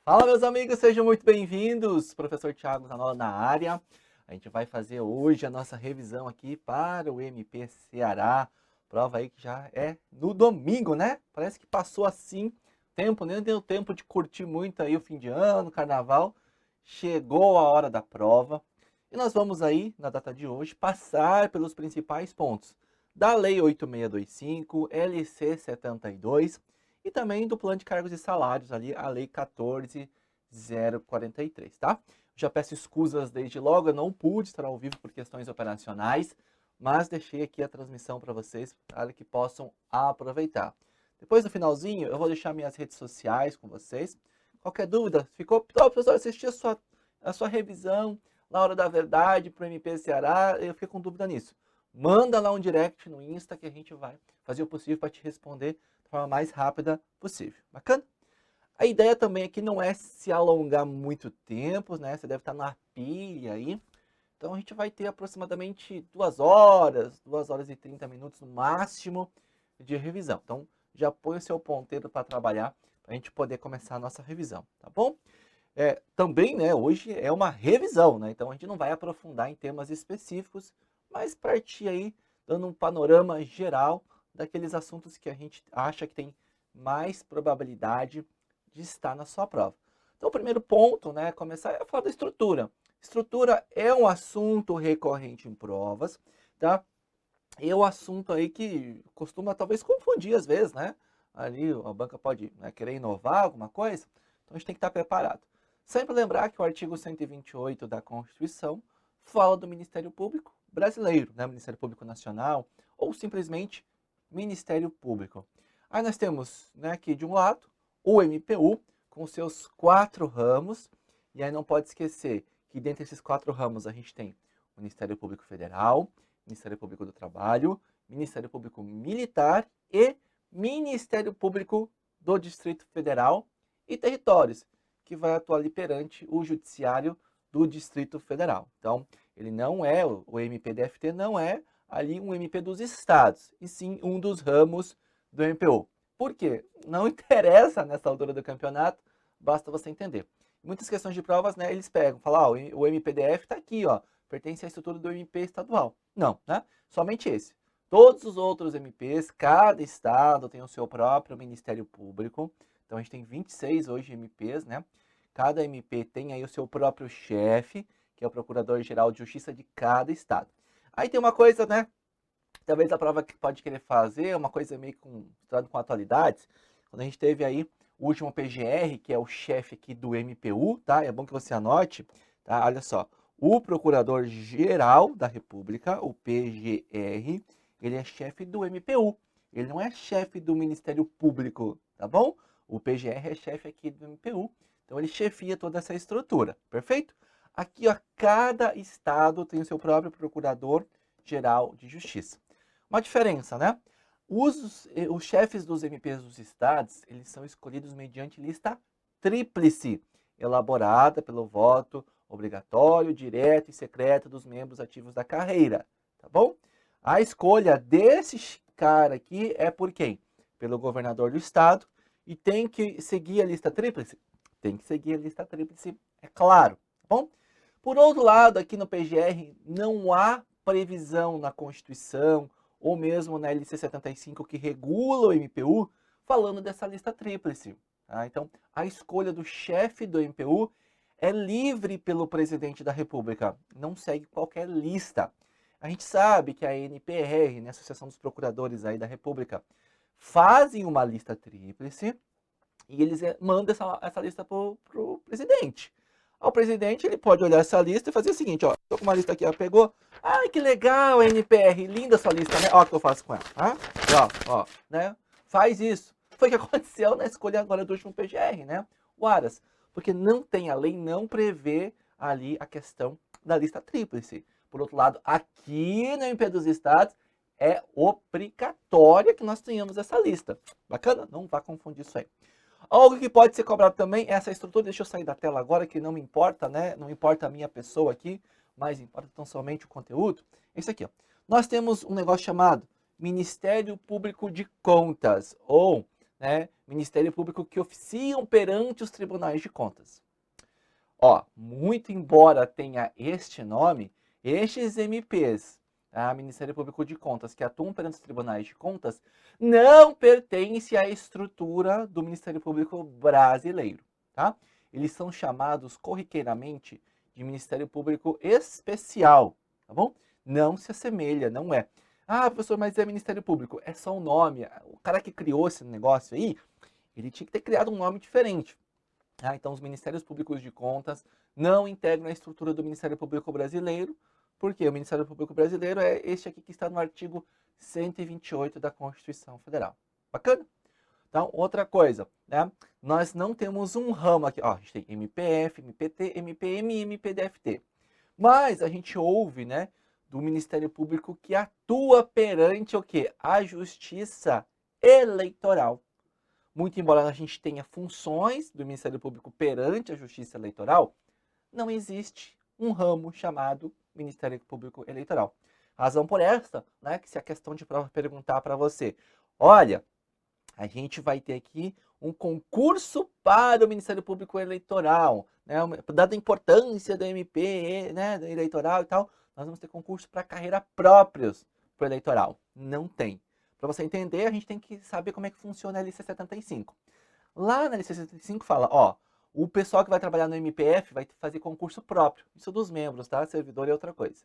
Fala, meus amigos, sejam muito bem-vindos. Professor Thiago Zanola na área. A gente vai fazer hoje a nossa revisão aqui para o MP Ceará. Prova aí que já é no domingo, né? Parece que passou assim tempo, nem deu tempo de curtir muito aí o fim de ano, carnaval. Chegou a hora da prova. E nós vamos aí, na data de hoje, passar pelos principais pontos da Lei 8625, LC 72 e também do plano de cargos e salários ali, a Lei 14.043, tá? Já peço escusas desde logo, eu não pude estar ao vivo por questões operacionais, mas deixei aqui a transmissão para vocês, para que possam aproveitar. Depois no finalzinho, eu vou deixar minhas redes sociais com vocês. Qualquer dúvida, ficou, professor, assisti a sua revisão na hora da verdade para o MP Ceará, eu fiquei com dúvida nisso. Manda lá um direct no Insta que a gente vai fazer o possível para te responder da forma mais rápida possível. Bacana? A ideia também aqui não é se alongar muito tempo, né? Você deve estar na pilha aí. Então a gente vai ter aproximadamente 2 horas e 30 minutos no máximo de revisão. Então já põe o seu ponteiro para trabalhar para a gente poder começar a nossa revisão, tá bom? Também, né, hoje é uma revisão, né? Então a gente não vai aprofundar em temas específicos, mas partir aí dando um panorama geral daqueles assuntos que a gente acha que tem mais probabilidade de estar na sua prova. Então o primeiro ponto, né, começar é falar da estrutura. Estrutura é um assunto recorrente em provas, tá? E é um assunto aí que costuma talvez confundir às vezes, né? Ali a banca pode, né, querer inovar alguma coisa, então a gente tem que estar preparado. Sempre lembrar que o artigo 128 da Constituição fala do Ministério Público brasileiro, né? Ministério Público Nacional, ou simplesmente Ministério Público. Aí nós temos, né, aqui de um lado o MPU com seus 4 ramos, e aí não pode esquecer que dentre esses 4 ramos a gente tem o Ministério Público Federal, Ministério Público do Trabalho, Ministério Público Militar e Ministério Público do Distrito Federal e Territórios, que vai atuar ali perante o Judiciário do Distrito Federal. Então, ele não é, o MPDFT não é ali um MP dos estados, e sim um dos ramos do MPU. Por quê? Não interessa nessa altura do campeonato, basta você entender. Muitas questões de provas, né, eles pegam, falam, o MPDF está aqui, ó, pertence à estrutura do MP estadual. Não, né? Somente esse. Todos os outros MPs, cada estado tem o seu próprio Ministério Público. Então a gente tem 26 hoje MPs, né? Cada MP tem aí o seu próprio chefe, que é o Procurador-Geral de Justiça de cada estado. Aí tem uma coisa, né? Talvez a prova que pode querer fazer, uma coisa meio com atualidades. Quando a gente teve aí o último PGR, que é o chefe aqui do MPU, tá? É bom que você anote, tá? Olha só. O Procurador-Geral da República, o PGR, ele é chefe do MPU. Ele não é chefe do Ministério Público, tá bom? O PGR é chefe aqui do MPU. Então ele chefia toda essa estrutura, perfeito? Aqui, ó, cada estado tem o seu próprio Procurador-Geral de Justiça. Uma diferença, né? Os chefes dos MPs dos estados, eles são escolhidos mediante lista tríplice, elaborada pelo voto obrigatório, direto e secreto dos membros ativos da carreira, tá bom? A escolha desse cara aqui é por quem? Pelo governador do estado, e tem que seguir a lista tríplice? Tem que seguir a lista tríplice, é claro, tá bom? Por outro lado, aqui no PGR, não há previsão na Constituição ou mesmo na LC 75 que regula o MPU, falando dessa lista tríplice. Tá? Então, a escolha do chefe do MPU é livre pelo presidente da República, não segue qualquer lista. A gente sabe que a ANPR, né, Associação dos Procuradores aí da República, fazem uma lista tríplice e eles mandam essa lista para o presidente. O presidente ele pode olhar essa lista e fazer o seguinte, ó, tô com uma lista aqui, ó, pegou, ai que legal, NPR, linda sua lista, né? Ó o que eu faço com ela, tá? Ó, né? Faz isso. Foi o que aconteceu na escolha agora do último PGR, né? O Aras, porque não tem, a lei não prevê ali a questão da lista tríplice. Por outro lado, aqui no MP dos Estados é obrigatória que nós tenhamos essa lista. Bacana? Não vá confundir isso aí. Algo que pode ser cobrado também é essa estrutura. Deixa eu sair da tela agora, que não me importa, né? Não importa a minha pessoa aqui, mas importa tão somente o conteúdo. Esse aqui, ó. Nós temos um negócio chamado Ministério Público de Contas, ou né, Ministério Público que oficiam perante os tribunais de contas. Ó, muito embora tenha este nome, estes MPs, tá, Ministério Público de Contas, que atuam perante os tribunais de contas, não pertencem à estrutura do Ministério Público brasileiro, tá? Eles são chamados corriqueiramente de Ministério Público Especial, tá bom? Não se assemelha, não é. Ah, professor, mas é Ministério Público. É só um nome. O cara que criou esse negócio aí, ele tinha que ter criado um nome diferente. Ah, então, os Ministérios Públicos de Contas não integram a estrutura do Ministério Público Brasileiro, porque o Ministério Público Brasileiro é este aqui que está no artigo 128 da Constituição Federal. Bacana? Então, outra coisa, né? Nós não temos um ramo aqui. Ó, a gente tem MPF, MPT, MPM e MPDFT. Mas a gente ouve, né, do Ministério Público que atua perante o quê? A Justiça Eleitoral. Muito embora a gente tenha funções do Ministério Público perante a Justiça Eleitoral, não existe um ramo chamado Ministério Público Eleitoral. Razão por esta, né, que se a questão de prova perguntar para você, olha, a gente vai ter aqui um concurso para o Ministério Público Eleitoral, né, dada a importância do MP, né, do eleitoral e tal, nós vamos ter concurso para carreira próprios para o eleitoral. Não tem. Para você entender, a gente tem que saber como é que funciona a LC75. Lá na LC75 fala, ó, o pessoal que vai trabalhar no MPF vai fazer concurso próprio. Isso dos membros, tá? Servidor é outra coisa.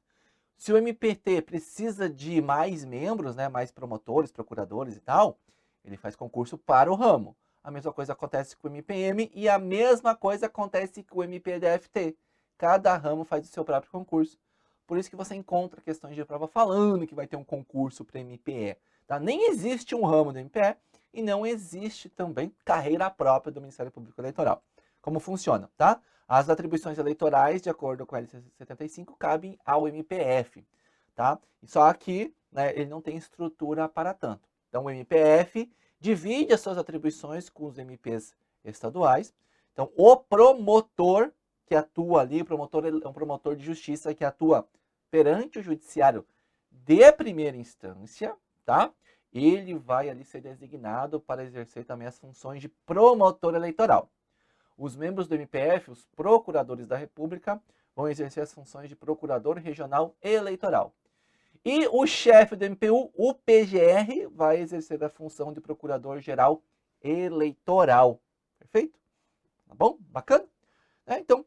Se o MPT precisa de mais membros, né, mais promotores, procuradores e tal, ele faz concurso para o ramo. A mesma coisa acontece com o MPM e a mesma coisa acontece com o MPDFT. Cada ramo faz o seu próprio concurso. Por isso que você encontra questões de prova falando que vai ter um concurso para MPE. Tá? Nem existe um ramo do MPE e não existe também carreira própria do Ministério Público Eleitoral. Como funciona, tá? As atribuições eleitorais, de acordo com a LC 75, cabem ao MPF, tá? Só que, né, ele não tem estrutura para tanto. Então, o MPF divide as suas atribuições com os MPs estaduais. Então, o promotor que atua ali, promotor é um promotor de justiça que atua perante o judiciário de primeira instância, tá? Ele vai ali ser designado para exercer também as funções de promotor eleitoral. Os membros do MPF, os procuradores da República, vão exercer as funções de procurador regional eleitoral. E o chefe do MPU, o PGR, vai exercer a função de procurador-geral eleitoral. Perfeito? Tá bom? Bacana? Então,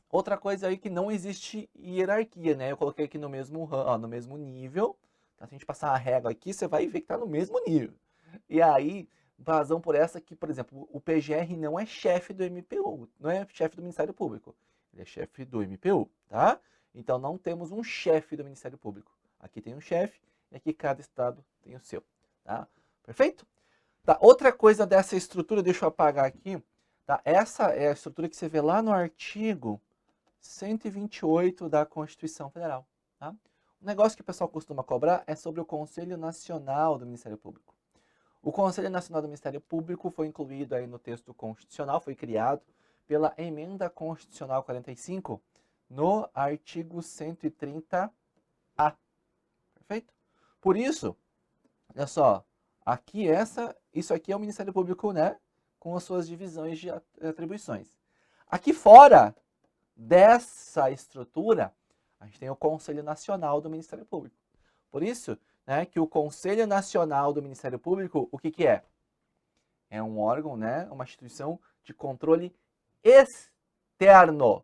outra coisa aí que não existe hierarquia, né? Eu coloquei aqui no mesmo nível. Tá? Se a gente passar a régua aqui, você vai ver que está no mesmo nível. E aí, razão por essa que, por exemplo, o PGR não é chefe do MPU, não é chefe do Ministério Público. Ele é chefe do MPU, tá? Então, não temos um chefe do Ministério Público. Aqui tem um chefe e aqui cada estado tem o seu, tá? Perfeito? Tá, outra coisa dessa estrutura, deixa eu apagar aqui, tá? Essa é a estrutura que você vê lá no artigo 128 da Constituição Federal, tá? O negócio que o pessoal costuma cobrar é sobre o Conselho Nacional do Ministério Público. O Conselho Nacional do Ministério Público foi incluído aí no texto constitucional, foi criado pela Emenda Constitucional 45, no artigo 130-A. Perfeito? Por isso, olha só, aqui isso aqui é o Ministério Público, né, com as suas divisões de atribuições. Aqui fora dessa estrutura, a gente tem o Conselho Nacional do Ministério Público. Por isso, né, que o Conselho Nacional do Ministério Público, o que é? É um órgão, né, uma instituição de controle externo.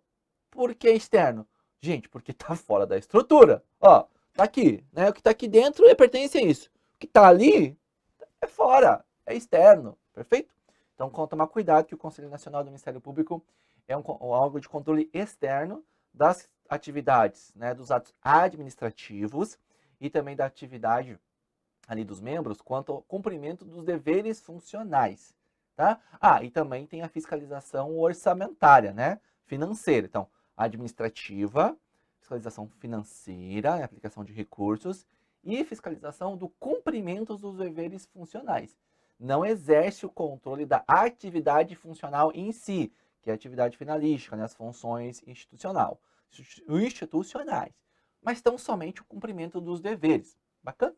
Por que externo? Gente, porque está fora da estrutura. Ó, tá aqui, né? O que está aqui dentro pertence a isso. O que está ali é fora, é externo, perfeito? Então, tomar cuidado que o Conselho Nacional do Ministério Público é um órgão de controle externo das atividades, né, dos atos administrativos e também da atividade ali dos membros quanto ao cumprimento dos deveres funcionais, tá? E também tem a fiscalização orçamentária, né, financeira. Então, administrativa, fiscalização financeira, aplicação de recursos e fiscalização do cumprimento dos deveres funcionais. Não exerce o controle da atividade funcional em si, que é a atividade finalística, né, as funções institucionais, mas tão somente o cumprimento dos deveres. Bacana?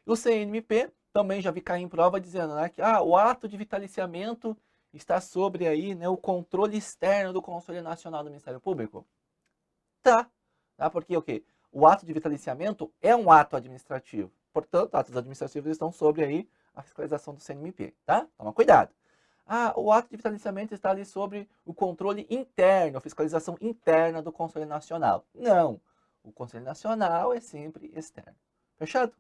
O CNMP, Também já vi cair em prova dizendo, né, que o ato de vitaliciamento está sobre aí, né, o controle externo do Conselho Nacional do Ministério Público. Tá, porque o quê? O ato de vitaliciamento é um ato administrativo. Portanto, atos administrativos estão sobre aí a fiscalização do CNMP, tá? Toma cuidado. O ato de vitaliciamento está ali sobre o controle interno, a fiscalização interna do Conselho Nacional. Não, o Conselho Nacional é sempre externo. Fechado?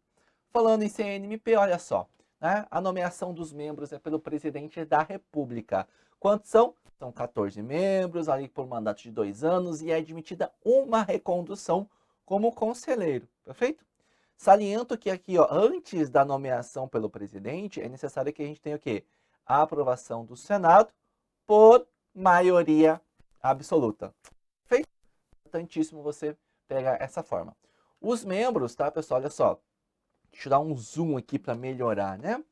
Falando em CNMP, olha só, né? A nomeação dos membros é pelo presidente da República. Quantos são? São 14 membros, ali por mandato de 2 anos, e é admitida uma recondução como conselheiro, perfeito? Saliento que aqui, ó, antes da nomeação pelo presidente, é necessário que a gente tenha o quê? A aprovação do Senado por maioria absoluta. Perfeito? Importantíssimo você pegar essa forma. Os membros, tá, pessoal? Olha só. Deixa eu dar um zoom aqui para melhorar, né?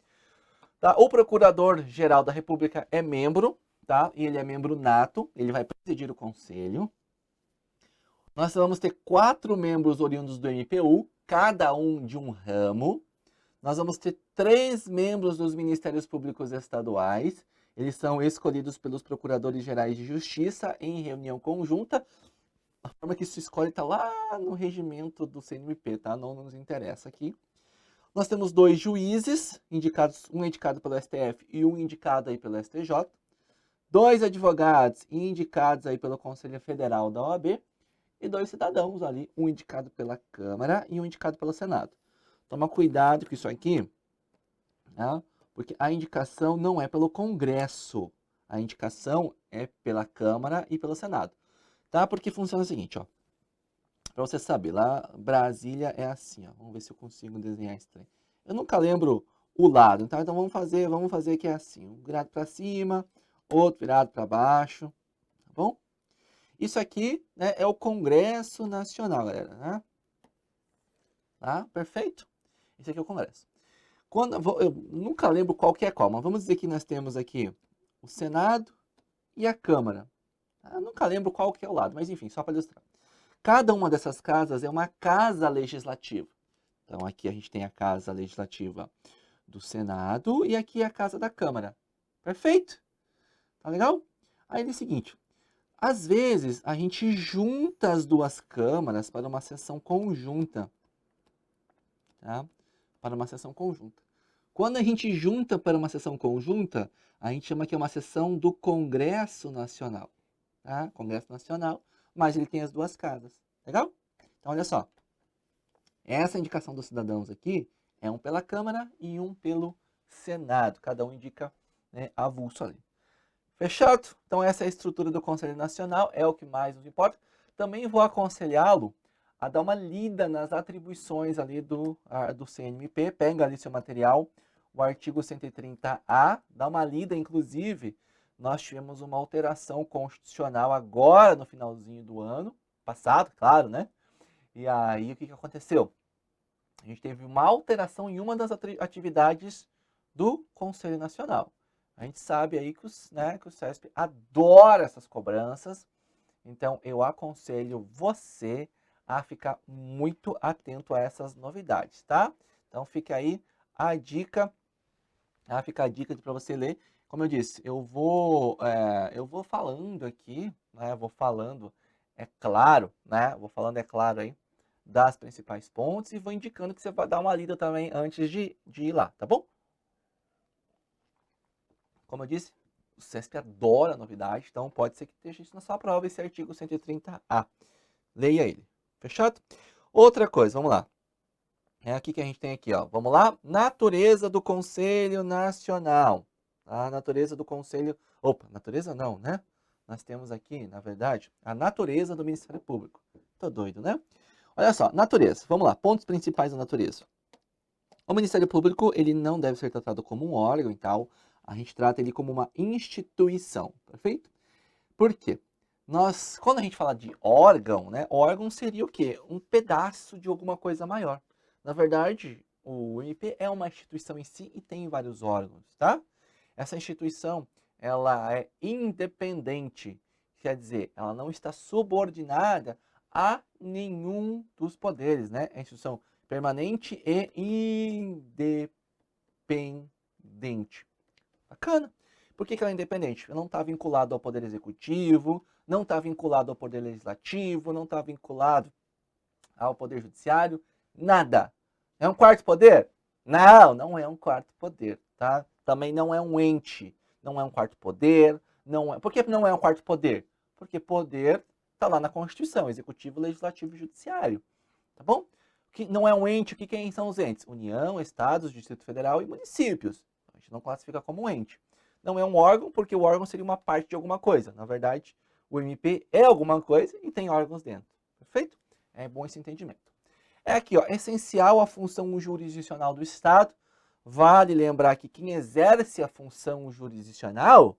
Tá? O Procurador-Geral da República é membro, tá? E ele é membro nato, ele vai presidir o conselho. Nós vamos ter 4 membros oriundos do MPU, cada um de um ramo. Nós vamos ter 3 membros dos Ministérios Públicos Estaduais. Eles são escolhidos pelos Procuradores Gerais de Justiça em reunião conjunta. A forma que isso escolhe está lá no regimento do CNMP, tá? Não nos interessa aqui. Nós temos 2 juízes, indicados, um indicado pelo STF e um indicado aí pelo STJ. 2 advogados indicados aí pelo Conselho Federal da OAB. E 2 cidadãos ali, um indicado pela Câmara e um indicado pelo Senado. Toma cuidado com isso aqui, tá? Porque a indicação não é pelo Congresso. A indicação é pela Câmara e pelo Senado. Tá? Porque funciona o seguinte, ó. Para você saber, lá Brasília é assim, ó. Vamos ver se eu consigo desenhar esse trem. Eu nunca lembro o lado, tá? Então vamos fazer que é assim, um virado para cima, outro virado para baixo, tá bom? Isso aqui, né, é o Congresso Nacional, galera, né? Tá? Perfeito? Esse aqui é o Congresso. Eu nunca lembro qual que é qual, mas vamos dizer que nós temos aqui o Senado e a Câmara. Eu nunca lembro qual que é o lado, mas enfim, só para ilustrar. Cada uma dessas casas é uma casa legislativa. Então aqui a gente tem a casa legislativa do Senado e aqui a casa da Câmara. Perfeito? Tá legal? Aí é o seguinte, às vezes a gente junta as duas câmaras para uma sessão conjunta. Tá? Para uma sessão conjunta. Quando a gente junta para uma sessão conjunta, a gente chama que é uma sessão do Congresso Nacional. Tá? Congresso Nacional, mas ele tem as duas casas. Legal? Então, olha só. Essa indicação dos cidadãos aqui é um pela Câmara e um pelo Senado. Cada um indica, né, avulso ali. Fechado? Então, essa é a estrutura do Conselho Nacional, é o que mais nos importa. Também vou aconselhá-lo a dar uma lida nas atribuições ali do CNMP. Pega ali seu material, o artigo 130A, dá uma lida, inclusive, nós tivemos uma alteração constitucional agora no finalzinho do ano, passado, claro, né? E aí, o que aconteceu? A gente teve uma alteração em uma das atividades do Conselho Nacional. A gente sabe aí que o CESP adora essas cobranças, então eu aconselho você a ficar muito atento a essas novidades, tá? Então fica aí a dica, fica a dica para você ler. Como eu disse, eu vou falando aqui, né? Vou falando, é claro, né? Vou falando, é claro aí, das principais pontes e vou indicando que você vai dar uma lida também antes de ir lá, tá bom? Como eu disse, o CESP adora novidade, então pode ser que esteja isso na sua prova, esse artigo 130A. Leia ele. Fechado? Outra coisa, vamos lá. É aqui que a gente tem aqui, ó. Vamos lá? Natureza do Conselho Nacional. A natureza do Conselho... Opa, natureza não, né? Nós temos aqui, na verdade, a natureza do Ministério Público. Tô doido, né? Olha só, natureza. Vamos lá, pontos principais da natureza. O Ministério Público, ele não deve ser tratado como um órgão e tal. A gente trata ele como uma instituição, perfeito? Por quê? Quando a gente fala de órgão, né? Órgão seria o quê? Um pedaço de alguma coisa maior. Na verdade, o MP é uma instituição em si e tem vários órgãos, tá? Essa instituição, ela é independente, quer dizer, ela não está subordinada a nenhum dos poderes, né? É instituição permanente e independente. independente. Bacana. Por que ela é independente? Ela não está vinculado ao Poder Executivo, não está vinculado ao Poder Legislativo, não está vinculado ao Poder Judiciário, nada. É um quarto poder? Não, não é um quarto poder, tá? Também não é um ente, não é um quarto poder, não é... Por que não é um quarto poder? Porque poder está lá na Constituição, Executivo, Legislativo e Judiciário, tá bom? Que não é um ente, quem são os entes? União, Estados, Distrito Federal e municípios. A gente não classifica como um ente. Não é um órgão, porque o órgão seria uma parte de alguma coisa. Na verdade, o MP é alguma coisa e tem órgãos dentro. Perfeito? É bom esse entendimento. É aqui, ó, essencial a função jurisdicional do Estado. Vale lembrar que quem exerce a função jurisdicional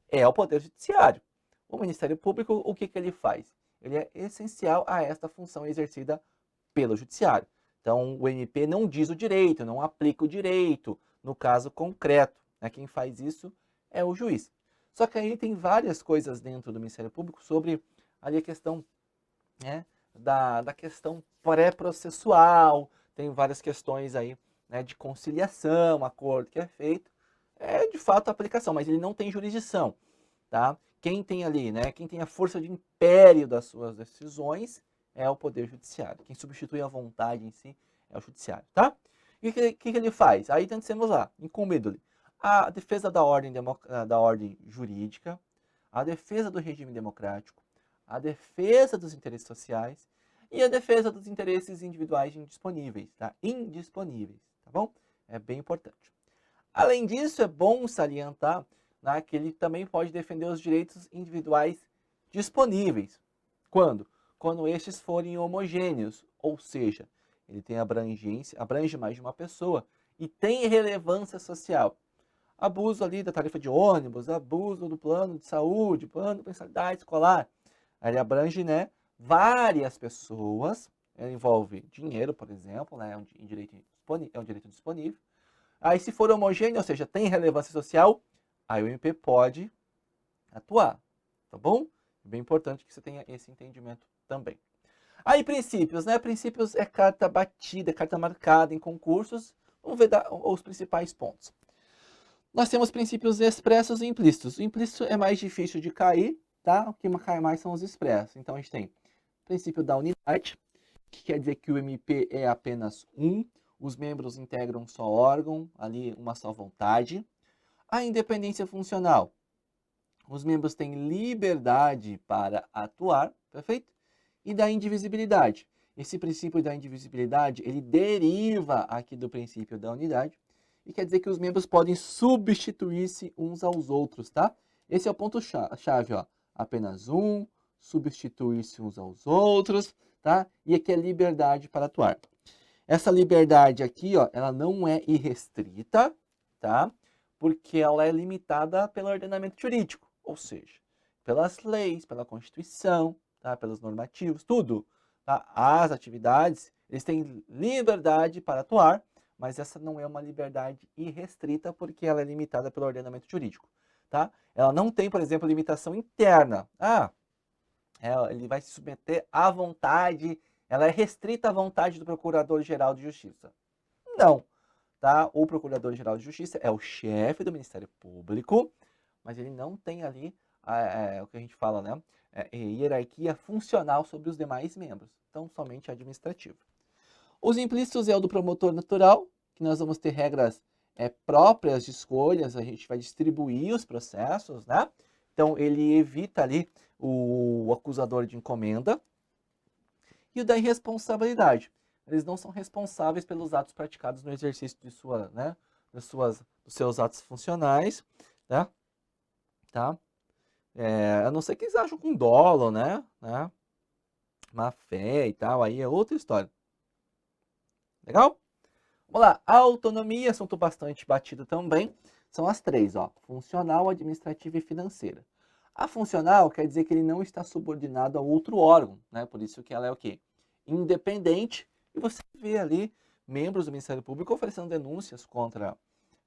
é o Poder Judiciário. O Ministério Público, o que ele faz? Ele é essencial a esta função exercida pelo Judiciário. Então, o MP não diz o direito, não aplica o direito no caso concreto. Né? Quem faz isso é o juiz. Só que aí tem várias coisas dentro do Ministério Público sobre ali a questão, né, da questão pré-processual, tem várias questões aí, né, de conciliação, acordo que é feito, é de fato a aplicação, mas ele não tem jurisdição, tá? Quem tem ali, né, quem tem a força de império das suas decisões é o Poder Judiciário. Quem substitui a vontade em si é o Judiciário, tá? E o que ele faz? Aí temos lá, incumbido-lhe a defesa da ordem jurídica, a defesa do regime democrático, a defesa dos interesses sociais e a defesa dos interesses individuais indisponíveis, tá? Indisponíveis, tá bom? É bem importante. Além disso, é bom salientar, né, que ele também pode defender os direitos individuais disponíveis. Quando? Quando estes forem homogêneos, ou seja, ele tem abrangência, abrange mais de uma pessoa e tem relevância social. Abuso ali da tarifa de ônibus, abuso do plano de saúde, plano de mensalidade escolar. Ele abrange, né, várias pessoas, envolve dinheiro, por exemplo, né, é um direito disponível. Aí se for homogêneo, ou seja, tem relevância social, aí o MP pode atuar, tá bom? Bem importante que você tenha esse entendimento também. Aí princípios, né? Princípios é carta batida, carta marcada em concursos. Vamos ver os principais pontos. Nós temos princípios expressos e implícitos. O implícito é mais difícil de cair, tá? O que cai mais são os expressos. Então a gente tem o princípio da unidade, que quer dizer que o MP é apenas um, os membros integram um só órgão, ali uma só vontade. A independência funcional. Os membros têm liberdade para atuar, perfeito? E da indivisibilidade. Esse princípio da indivisibilidade, ele deriva aqui do princípio da unidade, e quer dizer que os membros podem substituir-se uns aos outros, tá? Esse é o ponto chave, ó. Apenas um, substituir-se uns aos outros, tá? E aqui é liberdade para atuar. Essa liberdade aqui, ó, ela não é irrestrita, tá? Porque ela é limitada pelo ordenamento jurídico, ou seja, pelas leis, pela Constituição, tá? Pelos normativos, tudo. Tá? As atividades, eles têm liberdade para atuar, mas essa não é uma liberdade irrestrita porque ela é limitada pelo ordenamento jurídico, tá? Ela não tem, por exemplo, limitação interna. Ele vai se submeter à vontade, ela é restrita à vontade do Procurador-Geral de Justiça. Não, tá? O Procurador-Geral de Justiça é o chefe do Ministério Público, mas ele não tem ali o que a gente fala, né? Hierarquia funcional sobre os demais membros, então somente administrativo. Os implícitos é o do promotor natural, que nós vamos ter regras próprias de escolhas, a gente vai distribuir os processos, né? Então ele evita ali o acusador de encomenda. E o da irresponsabilidade. Eles não são responsáveis pelos atos praticados no exercício de dos seus atos funcionais, né? Tá? A não ser que eles acham com dolo, né? Má fé e tal, aí é outra história. Legal? Vamos lá, a autonomia, assunto bastante batido também, são as três, ó, funcional, administrativa e financeira. A funcional quer dizer que ele não está subordinado a outro órgão, né? Por isso que ela é o quê? Independente, e você vê ali membros do Ministério Público oferecendo denúncias contra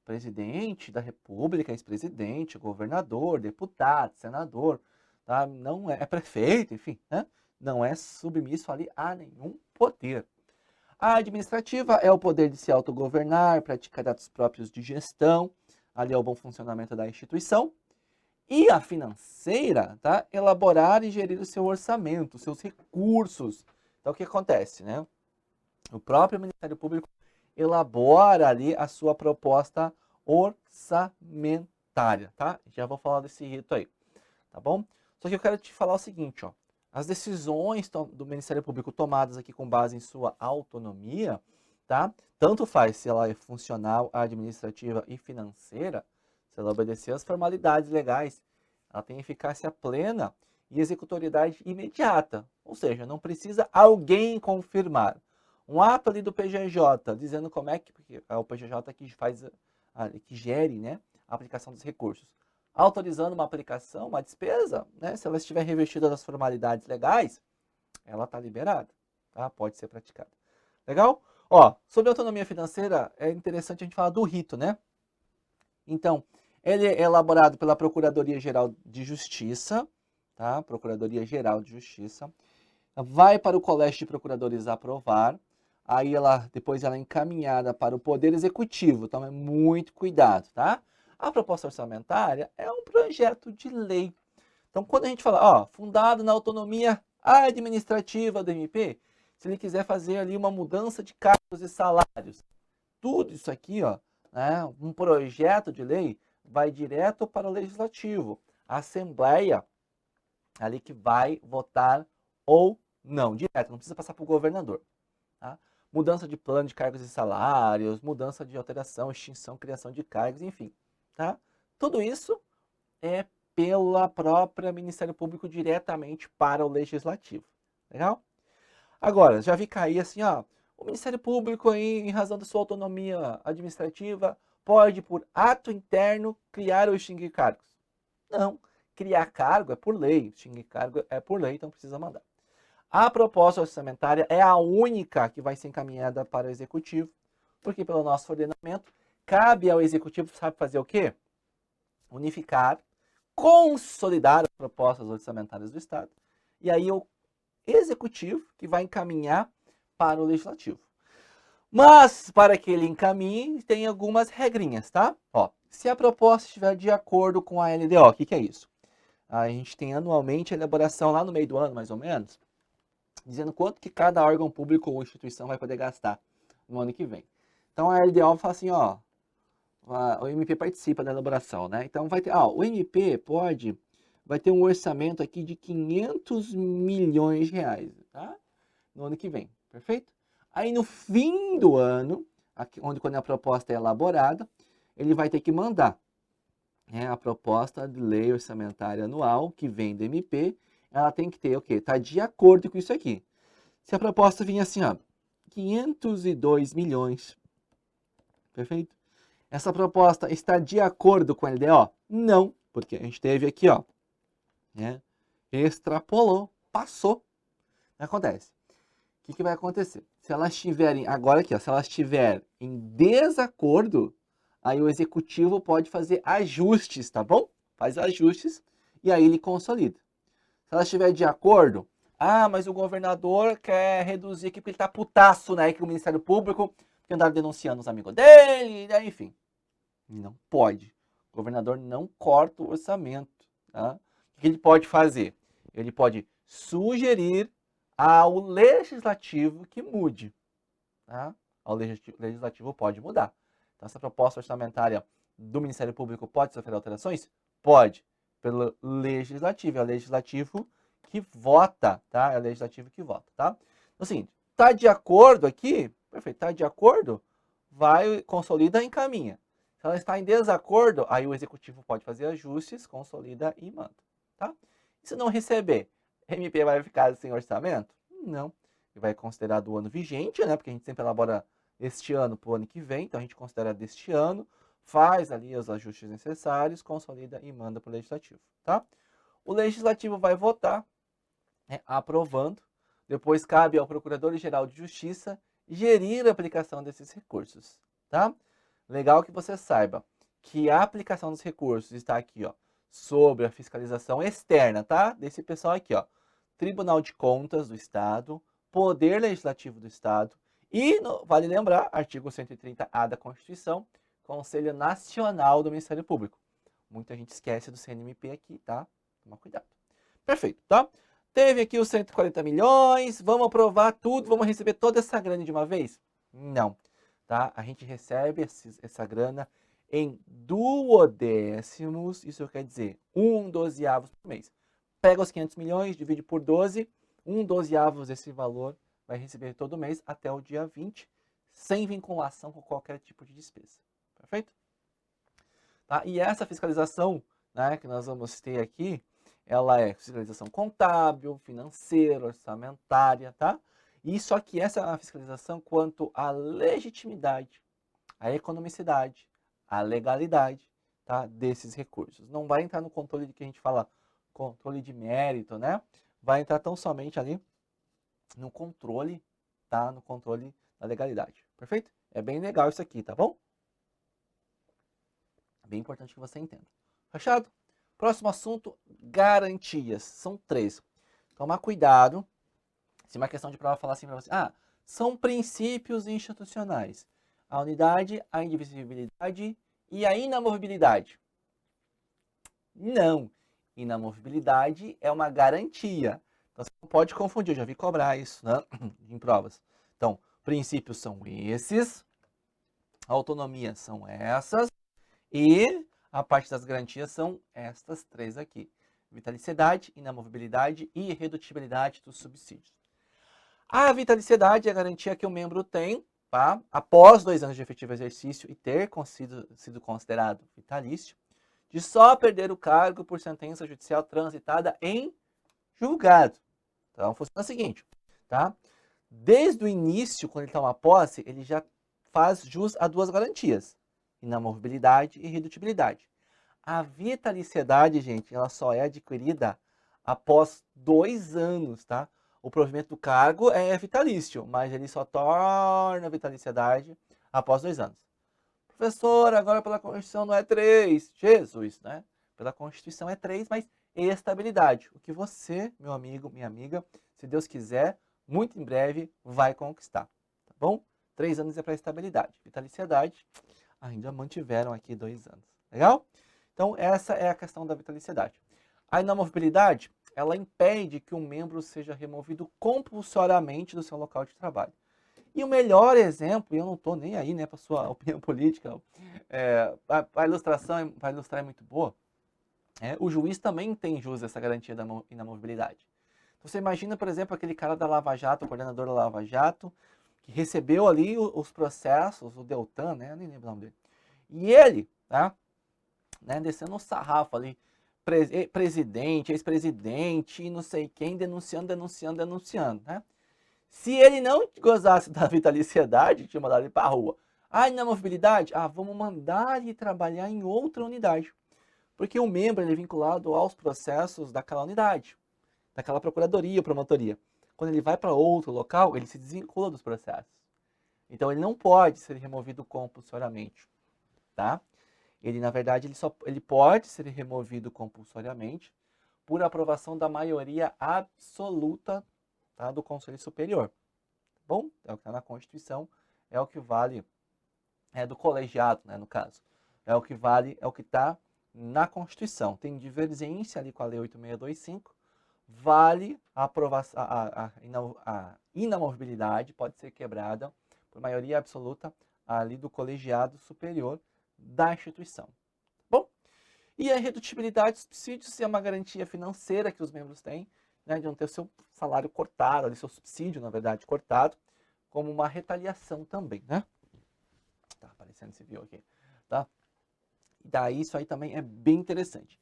presidente da República, ex-presidente, governador, deputado, senador, tá? Não é prefeito, enfim, né? Não é submisso ali a nenhum poder. A administrativa é o poder de se autogovernar, praticar atos próprios de gestão, ali é o bom funcionamento da instituição. E a financeira, tá? Elaborar e gerir o seu orçamento, os seus recursos. Então, o que acontece, né? O próprio Ministério Público elabora ali a sua proposta orçamentária, tá? Já vou falar desse rito aí, tá bom? Só que eu quero te falar o seguinte, ó. As decisões do Ministério Público tomadas aqui com base em sua autonomia, tá? Tanto faz se ela é funcional, administrativa e financeira, se ela obedecer às formalidades legais, ela tem eficácia plena e executoriedade imediata. Ou seja, não precisa alguém confirmar. Um ato ali do PGJ dizendo como é que, porque é o PGJ que faz, que gere, né, a aplicação dos recursos. Autorizando uma aplicação, uma despesa, né, se ela estiver revestida das formalidades legais, ela está liberada, tá? Pode ser praticada. Legal? Ó, sobre autonomia financeira, é interessante a gente falar do rito, né? Então, ele é elaborado pela Procuradoria-Geral de Justiça, tá? Procuradoria-Geral de Justiça. Vai para o Colégio de Procuradores aprovar. Aí depois ela é encaminhada para o Poder Executivo. Então, é muito cuidado, tá? A proposta orçamentária é um projeto de lei. Então, quando a gente fala, ó, fundado na autonomia administrativa do MP, se ele quiser fazer ali uma mudança de cargos e salários, tudo isso aqui, ó, né, um projeto de lei vai direto para o Legislativo. A Assembleia ali que vai votar ou não, direto, não precisa passar para o governador. Tá? Mudança de plano de cargos e salários, mudança de alteração, extinção, criação de cargos, enfim. Tá? Tudo isso é pela própria Ministério Público diretamente para o Legislativo. Legal? Agora, já vi cair assim, ó, o Ministério Público, em razão da sua autonomia administrativa, pode, por ato interno, criar ou extinguir cargos. Não, criar cargo é por lei, extinguir cargo é por lei, então precisa mandar. A proposta orçamentária é a única que vai ser encaminhada para o Executivo, porque pelo nosso ordenamento, cabe ao Executivo, sabe fazer o quê? Unificar, consolidar as propostas orçamentárias do Estado, e aí o Executivo que vai encaminhar para o Legislativo. Mas, para que ele encaminhe, tem algumas regrinhas, tá? Ó, se a proposta estiver de acordo com a LDO, o que é isso? A gente tem anualmente a elaboração lá no meio do ano, mais ou menos, dizendo quanto que cada órgão público ou instituição vai poder gastar no ano que vem. Então a LDO fala assim, ó, o MP participa da elaboração, né? Então vai ter, o MP vai ter um orçamento aqui de 500 milhões de reais, tá? No ano que vem, perfeito? Aí no fim do ano, quando a proposta é elaborada, ele vai ter que mandar, né, a proposta de lei orçamentária anual que vem do MP, ela tem que ter o quê? Tá de acordo com isso aqui. Se a proposta vinha assim, ó, 502 milhões, perfeito? Essa proposta está de acordo com a LDO? Não, porque a gente teve aqui, ó, né, extrapolou, passou. O que acontece? O que vai acontecer? Se elas estiverem, agora aqui, ó, se elas estiverem em desacordo, aí o executivo pode fazer ajustes, tá bom? Faz ajustes e aí ele consolida. Se ela estiver de acordo, mas o governador quer reduzir aqui porque ele tá putaço, né? Que o Ministério Público, que andaram denunciando os amigos dele, enfim. Não pode. O governador não corta o orçamento, tá? O que ele pode fazer? Ele pode sugerir ao legislativo que mude, tá? O legislativo pode mudar. Então, essa proposta orçamentária do Ministério Público pode sofrer alterações? Pode. Pelo legislativo. É o legislativo que vota, tá? É o legislativo que vota, tá? Então, assim, tá de acordo aqui? Perfeito. Tá de acordo? Vai, consolida e encaminha. Se ela está em desacordo, aí o executivo pode fazer ajustes, consolida e manda, tá? E se não receber, MP vai ficar sem orçamento? Não. Ele vai considerar do ano vigente, né? Porque a gente sempre elabora este ano para o ano que vem, então a gente considera deste ano, faz ali os ajustes necessários, consolida e manda para o legislativo, tá? O legislativo vai votar, né, aprovando, depois cabe ao Procurador-Geral de Justiça gerir a aplicação desses recursos, tá? Legal que você saiba que a aplicação dos recursos está aqui, ó, sobre a fiscalização externa, tá? Desse pessoal aqui, ó, Tribunal de Contas do Estado, Poder Legislativo do Estado E, vale lembrar, artigo 130A da Constituição, Conselho Nacional do Ministério Público. Muita gente esquece do CNMP aqui, tá? Toma cuidado. Perfeito, tá? Teve aqui os 140 milhões, vamos aprovar tudo, vamos receber toda essa grana de uma vez? Não, tá? A gente recebe essa grana em duodécimos, isso quer dizer 1/12 por mês. Pega os 500 milhões, divide por 12, 1/12 desse valor vai receber todo mês até o dia 20, sem vinculação com qualquer tipo de despesa. Perfeito? Tá? E essa fiscalização, né, que nós vamos ter aqui, ela é fiscalização contábil, financeira, orçamentária, tá? E só que essa é a fiscalização quanto à legitimidade, à economicidade, à legalidade, tá, desses recursos. Não vai entrar no controle de que a gente fala controle de mérito, né? Vai entrar tão somente ali no controle, tá? No controle da legalidade. Perfeito? É bem legal isso aqui, tá bom? É bem importante que você entenda. Fechado? Próximo assunto, garantias. São 3. Tomar cuidado. Se uma questão de prova falar assim para você, são princípios institucionais. A unidade, a indivisibilidade e a inamovibilidade. Não. Inamovibilidade é uma garantia. Então, você não pode confundir. Eu já vi cobrar isso, né, em provas. Então, princípios são esses. Autonomia são essas. E a parte das garantias são estas 3 aqui. Vitaliciedade, inamovibilidade e irredutibilidade dos subsídios. A vitaliciedade é a garantia que o membro tem, tá, após 2 anos de efetivo exercício e ter sido considerado vitalício, de só perder o cargo por sentença judicial transitada em julgado. Então, funciona o seguinte, tá? Desde o início, quando ele toma posse, ele já faz jus a 2 garantias, inamovibilidade e irredutibilidade. A vitaliciedade, gente, ela só é adquirida após 2 anos, tá? O provimento do cargo é vitalício, mas ele só torna vitaliciedade após 2 anos. Professor, agora pela Constituição não é 3. Jesus, né? Pela Constituição é 3, mas estabilidade. O que você, meu amigo, minha amiga, se Deus quiser, muito em breve vai conquistar. Tá bom? 3 anos é para estabilidade. Vitaliciedade, ainda mantiveram aqui 2 anos. Legal? Então, essa é a questão da vitaliciedade. A inamovibilidade, ela impede que um membro seja removido compulsoriamente do seu local de trabalho. E o melhor exemplo, e eu não estou nem aí, né, para sua opinião política, a ilustração vai ilustrar é muito boa, o juiz também tem jus essa garantia da inamovibilidade. Então, você imagina, por exemplo, aquele cara da Lava Jato, o coordenador da Lava Jato, que recebeu ali os processos, o Deltan, né, eu nem lembro o nome dele, e ele, tá, né, descendo um sarrafo ali, presidente, ex-presidente, não sei quem, denunciando, né? Se ele não gozasse da vitaliciedade, tinha mandado ele para a rua. Inamovibilidade? Vamos mandar ele trabalhar em outra unidade. Porque o membro ele é vinculado aos processos daquela unidade, daquela procuradoria ou promotoria. Quando ele vai para outro local, ele se desvincula dos processos. Então, ele não pode ser removido compulsoriamente, tá? Ele, na verdade, ele pode ser removido compulsoriamente por aprovação da maioria absoluta, tá, do Conselho Superior. Bom, é o que está na Constituição, é o que vale, do colegiado, né, no caso. É o que vale, é o que está na Constituição. Tem divergência ali com a Lei 8625, vale a aprovação, a inamovibilidade pode ser quebrada por maioria absoluta ali do colegiado superior da instituição. Bom, e a irredutibilidade dos subsídios é uma garantia financeira que os membros têm, né, de não ter o seu salário cortado, ali, seu subsídio, na verdade, cortado, como uma retaliação também, né? Tá aparecendo esse view aqui, tá? E daí isso aí também é bem interessante.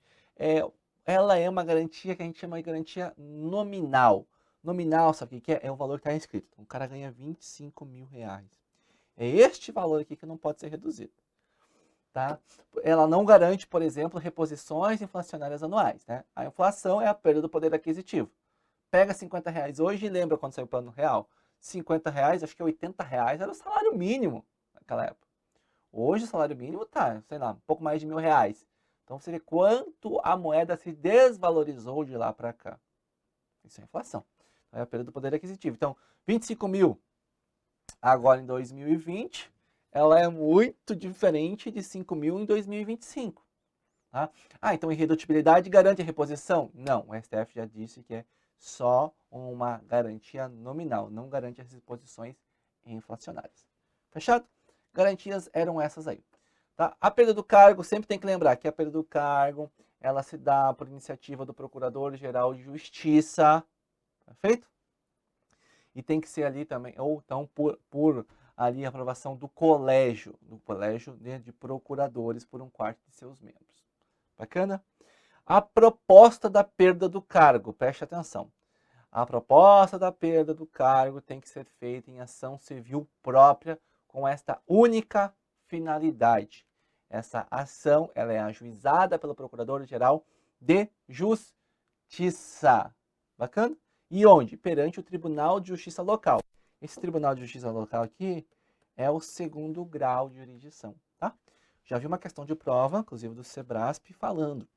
Ela é uma garantia que a gente chama de garantia nominal. Nominal, sabe o que é? É o valor que está inscrito. O cara ganha 25 mil reais. É este valor aqui que não pode ser reduzido. Tá? Ela não garante, por exemplo, reposições inflacionárias anuais. Né? A inflação é a perda do poder aquisitivo. Pega 50 reais hoje e lembra quando saiu o plano real. 50 reais, acho que 80 reais era o salário mínimo naquela época. Hoje o salário mínimo está, sei lá, um pouco mais de R$ 1.000. Então você vê quanto a moeda se desvalorizou de lá para cá. Isso é inflação. É a perda do poder aquisitivo. Então, 25 mil, agora em 2020, ela é muito diferente de 5.000 em 2025. Tá? Então irredutibilidade garante a reposição? Não, o STF já disse que é só uma garantia nominal, não garante as reposições inflacionárias. Fechado? Garantias eram essas aí. Tá? A perda do cargo, sempre tem que lembrar que a perda do cargo, ela se dá por iniciativa do Procurador-Geral de Justiça, perfeito? E tem que ser ali também, ou então por ali aprovação do colégio de procuradores por 1/4 de seus membros. Bacana? A proposta da perda do cargo, preste atenção. A proposta da perda do cargo tem que ser feita em ação civil própria com esta única finalidade. Essa ação ela é ajuizada pelo Procurador-Geral de Justiça. Bacana? E onde? Perante o Tribunal de Justiça Local. Esse Tribunal de Justiça Local aqui é o 2º grau de jurisdição. Tá? Já vi uma questão de prova, inclusive do Sebrasp, falando.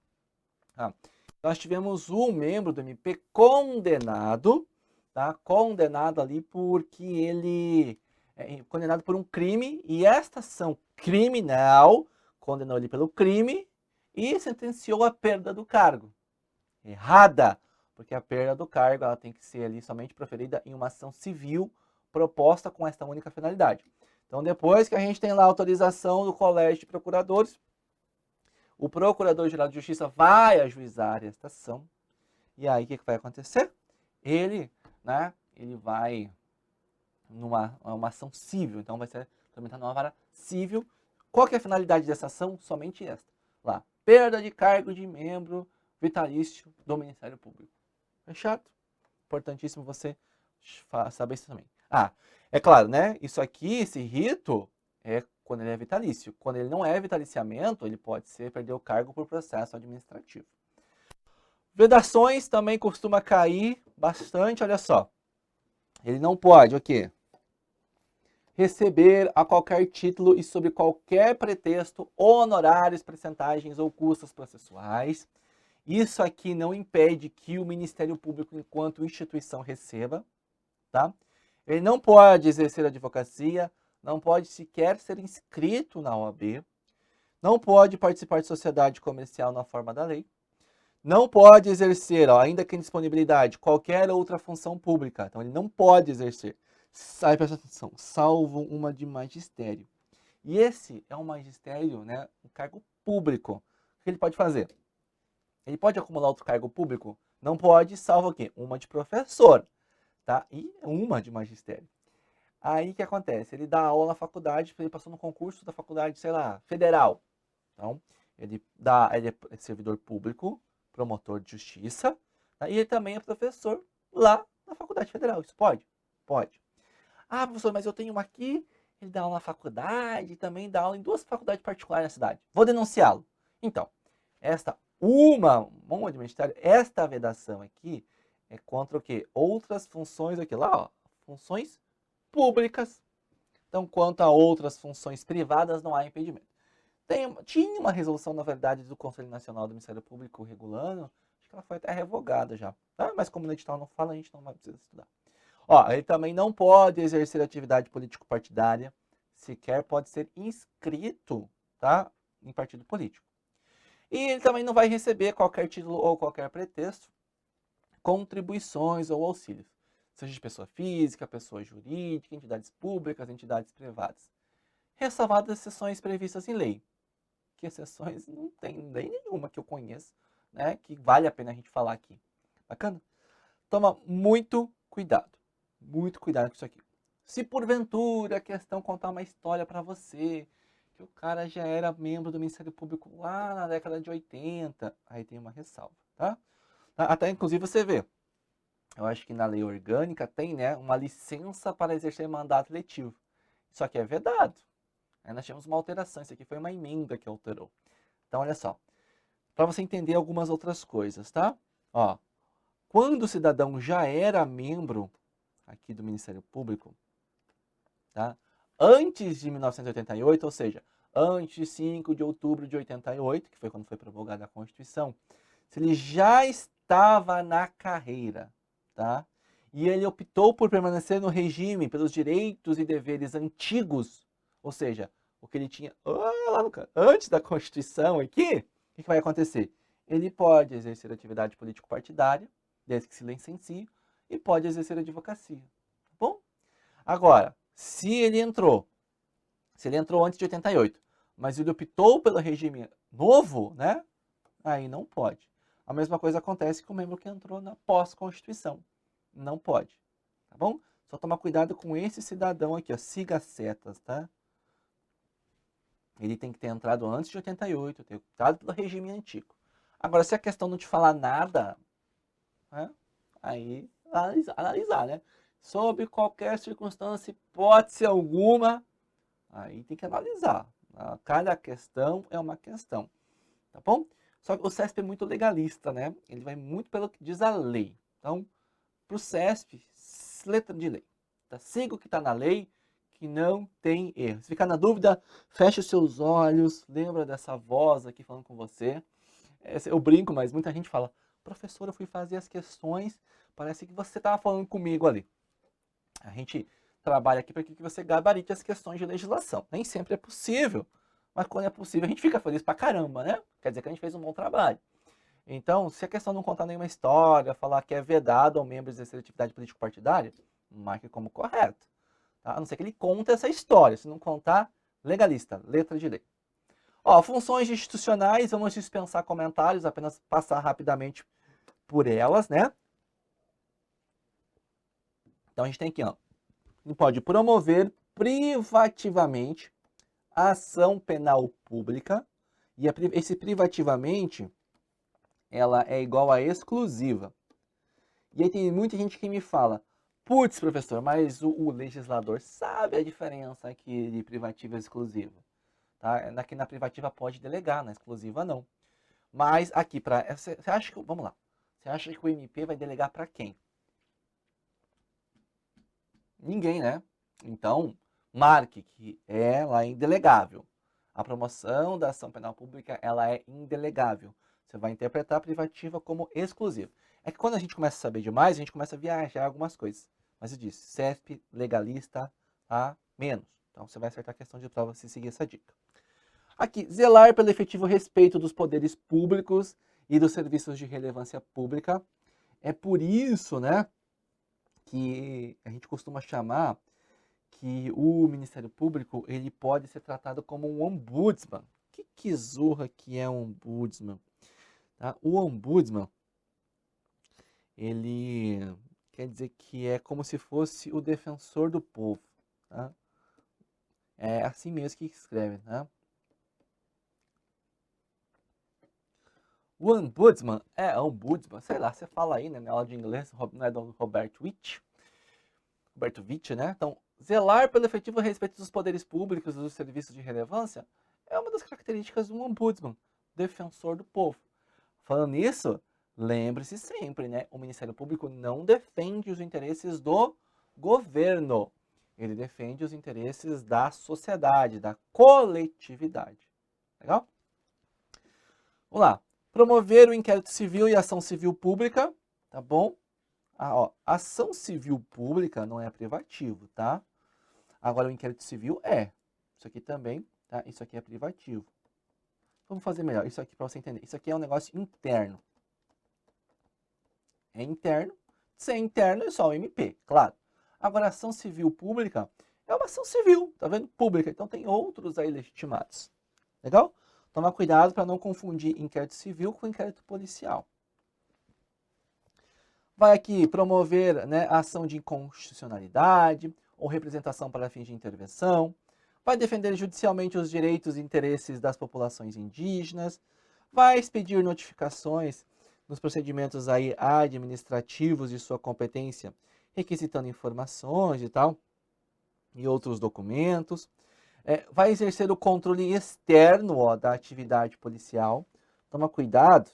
Nós tivemos um membro do MP condenado, tá? Condenado ali porque ele é condenado por um crime, e esta ação criminal condenou ele pelo crime e sentenciou a perda do cargo. Errada, porque a perda do cargo ela tem que ser ali somente proferida em uma ação civil proposta com esta única finalidade. Então, depois que a gente tem lá a autorização do Colégio de Procuradores, o Procurador-Geral de Justiça vai ajuizar esta ação. E aí, o que vai acontecer? Ele vai numa ação civil. Então, vai ser tramitada numa vara civil. Qual que é a finalidade dessa ação? Somente esta. Lá, perda de cargo de membro vitalício do Ministério Público. Fechado? Importantíssimo você saber isso também. É claro, né? Isso aqui, esse rito, é quando ele é vitalício. Quando ele não é vitaliciamento, ele pode perder o cargo por processo administrativo. Vedações também costuma cair bastante, olha só. Ele não pode, o quê? Receber a qualquer título e sob qualquer pretexto honorários, percentagens ou custos processuais. Isso aqui não impede que o Ministério Público, enquanto instituição, receba, tá? Ele não pode exercer advocacia, não pode sequer ser inscrito na OAB, não pode participar de sociedade comercial na forma da lei, não pode exercer, ainda que em disponibilidade, qualquer outra função pública. Então, ele não pode exercer, presta atenção, salvo uma de magistério. E esse é um magistério, né, um cargo público. O que ele pode fazer? Ele pode acumular outro cargo público? Não pode, salvo o quê? Uma de professor, tá? E uma de magistério. Aí o que acontece? Ele dá aula na faculdade, ele passou no concurso da faculdade, sei lá, federal. Então, ele é servidor público, promotor de justiça, tá? E ele também é professor lá na faculdade federal. Isso pode? Pode. Professor, mas eu tenho uma aqui, ele dá aula na faculdade, também dá aula em 2 faculdades particulares na cidade. Vou denunciá-lo. Então, uma de ministério, esta vedação aqui é contra o quê? Outras funções aqui, lá, ó, funções públicas. Então, quanto a outras funções privadas, não há impedimento. Tinha uma resolução, na verdade, do Conselho Nacional do Ministério Público regulando, acho que ela foi até revogada já, tá? Mas como no edital não fala, a gente não vai precisar estudar. Ele também não pode exercer atividade político-partidária, sequer pode ser inscrito, tá, em partido político. E ele também não vai receber qualquer título ou qualquer pretexto, contribuições ou auxílios, seja de pessoa física, pessoa jurídica, entidades públicas, entidades privadas. Ressalvadas as exceções previstas em lei. Que exceções não tem nem nenhuma que eu conheço, né, que vale a pena a gente falar aqui. Bacana? Toma muito cuidado com isso aqui. Se porventura a questão contar uma história para você, que o cara já era membro do Ministério Público lá na década de 80, aí tem uma ressalva, tá? Até inclusive você vê, eu acho que na lei orgânica tem, né, uma licença para exercer mandato eletivo. Isso aqui é vedado. Aí nós tivemos uma alteração, isso aqui foi uma emenda que alterou. Então, olha só, para você entender algumas outras coisas, tá? Quando o cidadão já era membro aqui do Ministério Público, tá? Antes de 1988, ou seja, antes de 5 de outubro de 88, que foi quando foi promulgada a Constituição, se ele já estava na carreira, tá? e ele optou por permanecer no regime pelos direitos e deveres antigos, ou seja, o que ele tinha antes da Constituição aqui, o que vai acontecer? Ele pode exercer atividade político-partidária, desde que se licencie, e pode exercer advocacia. Tá bom? Agora, se ele entrou antes de 88, mas ele optou pelo regime novo, né? Aí não pode. A mesma coisa acontece com o membro que entrou na pós-Constituição. Não pode. Tá bom? Só tomar cuidado com esse cidadão aqui, ó. Siga as setas, tá? Ele tem que ter entrado antes de 88, ter optado pelo regime antigo. Agora, se a questão não te falar nada, né? Aí analisar, né? Sob qualquer circunstância, hipótese alguma, aí tem que analisar. Cada questão é uma questão, tá bom? Só que o CESP é muito legalista, né? Ele vai muito pelo que diz a lei. Então, para o CESP, letra de lei. Tá? Siga o que está na lei, que não tem erro. Se ficar na dúvida, feche os seus olhos, lembra dessa voz aqui falando com você. Eu brinco, mas muita gente fala, professor, eu fui fazer as questões, parece que você estava falando comigo ali. A gente trabalha aqui para que você gabarite as questões de legislação. Nem sempre é possível, mas quando é possível a gente fica feliz pra caramba, né? Quer dizer que a gente fez um bom trabalho. Então, se a questão não contar nenhuma história, falar que é vedado ao membro exercer atividade político-partidária, marque como correto. Tá? A não ser que ele conte essa história. Se não contar, legalista, letra de lei. Ó, funções institucionais, vamos dispensar comentários, apenas passar rapidamente por elas, né? Então a gente tem aqui, ó, ele pode promover privativamente a ação penal pública, e esse privativamente, ela é igual a exclusiva. E aí tem muita gente que me fala, putz, professor, mas o legislador sabe a diferença aqui de privativa e exclusiva. Tá? Aqui na privativa pode delegar, na exclusiva não. Mas aqui, você acha que, vamos lá, você acha que o MP vai delegar para quem? Ninguém, né? Então, marque que ela é indelegável. A promoção da ação penal pública, ela é indelegável. Você vai interpretar a privativa como exclusiva. É que quando a gente começa a saber demais, a gente começa a viajar algumas coisas. Mas eu disse, CESP, legalista, a menos. Então você vai acertar a questão de prova se seguir essa dica. Aqui, zelar pelo efetivo respeito dos poderes públicos e dos serviços de relevância pública. É por isso, né, que a gente costuma chamar que o Ministério Público ele pode ser tratado como um ombudsman. Que zorra que é um ombudsman? Tá? O ombudsman, ele quer dizer que é como se fosse o defensor do povo. Tá? É assim mesmo que escreve. Tá? O ombudsman, sei lá, você fala aí, né, na aula de inglês, não é do Roberto Witt, né? Então, zelar pelo efetivo respeito dos poderes públicos e dos serviços de relevância é uma das características do ombudsman, defensor do povo. Falando nisso, lembre-se sempre, né? O Ministério Público não defende os interesses do governo. Ele defende os interesses da sociedade, da coletividade. Legal? Vamos lá. Promover o inquérito civil e ação civil pública, tá bom? Ação civil pública não é privativo, tá? Agora o inquérito civil é. Isso aqui também, tá? Isso aqui é privativo. Vamos fazer melhor. Isso aqui para você entender. Isso aqui é um negócio interno. É interno. Se é interno, é só o MP, claro. Agora, a ação civil pública é uma ação civil, tá vendo? Pública. Então tem outros aí legitimados. Legal? Tomar cuidado para não confundir inquérito civil com inquérito policial. Vai aqui promover, né, a ação de inconstitucionalidade ou representação para fins de intervenção. Vai defender judicialmente os direitos e interesses das populações indígenas. Vai expedir notificações nos procedimentos aí administrativos de sua competência, requisitando informações e tal, e outros documentos. Vai exercer o controle externo da atividade policial. Toma cuidado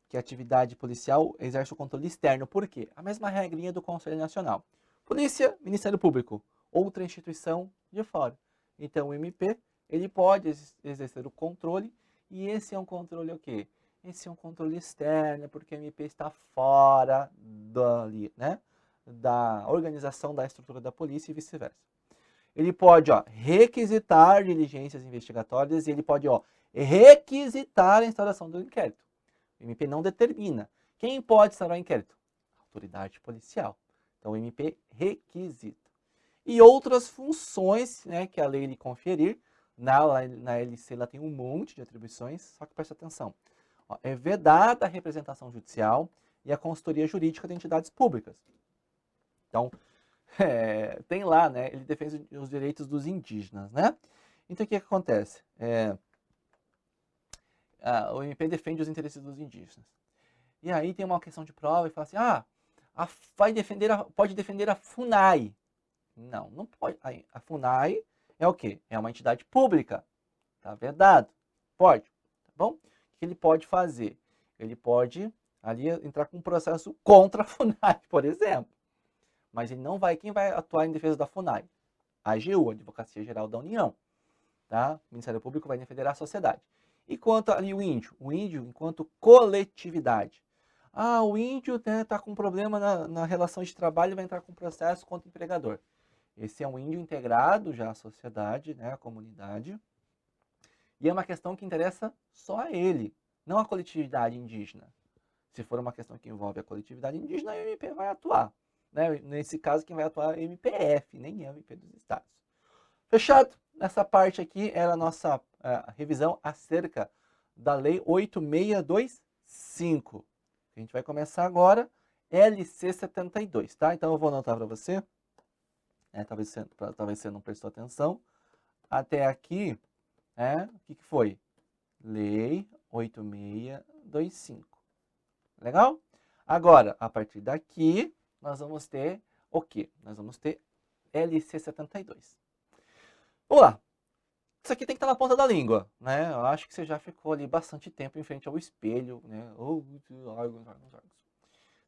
que a atividade policial exerce o controle externo. Por quê? A mesma regrinha do Conselho Nacional. Polícia, Ministério Público, outra instituição de fora. Então o MP, ele pode exercer o controle, e esse é um controle o quê? Esse é um controle externo, porque o MP está fora dali, né? da organização da estrutura da polícia e vice-versa. Ele pode, ó, requisitar diligências investigatórias e ele pode, ó, requisitar a instauração do inquérito. O MP não determina. Quem pode instaurar o inquérito? A autoridade policial. Então, o MP requisita. E outras funções, né, que a lei lhe conferir. Na LC ela tem um monte de atribuições, só que preste atenção. Ó, é vedada a representação judicial e a consultoria jurídica de entidades públicas. Então, tem lá, né, ele defende os direitos dos indígenas, né? Então, o que acontece? O MP defende os interesses dos indígenas. E aí tem uma questão de prova e fala assim, pode defender a FUNAI. Não pode. A FUNAI é o quê? É uma entidade pública. Tá vedado. Pode. Tá bom? O que ele pode fazer? Ele pode ali entrar com um processo contra a FUNAI, por exemplo. Mas ele não vai. Quem vai atuar em defesa da FUNAI? A AGU, a Advocacia Geral da União. Tá? O Ministério Público vai defender a sociedade. E quanto ali o índio? O índio enquanto coletividade. O índio está com problema na relação de trabalho e vai entrar com processo contra o empregador. Esse é um índio integrado já à sociedade, né, à comunidade. E é uma questão que interessa só a ele, não a coletividade indígena. Se for uma questão que envolve a coletividade indígena, a MP vai atuar. Né? Nesse caso, quem vai atuar é a MPF, nem é a MP dos estados. Fechado? Nessa parte aqui era a nossa revisão acerca da Lei 8625. A gente vai começar agora, LC 72, tá? Então eu vou anotar para você. Talvez você não prestou atenção. Até aqui, o que foi? Lei 8625. Legal? Agora, a partir daqui, nós vamos ter o quê? Nós vamos ter LC 72. Vamos lá. Isso aqui tem que estar na ponta da língua, né? Eu acho que você já ficou ali bastante tempo em frente ao espelho, né?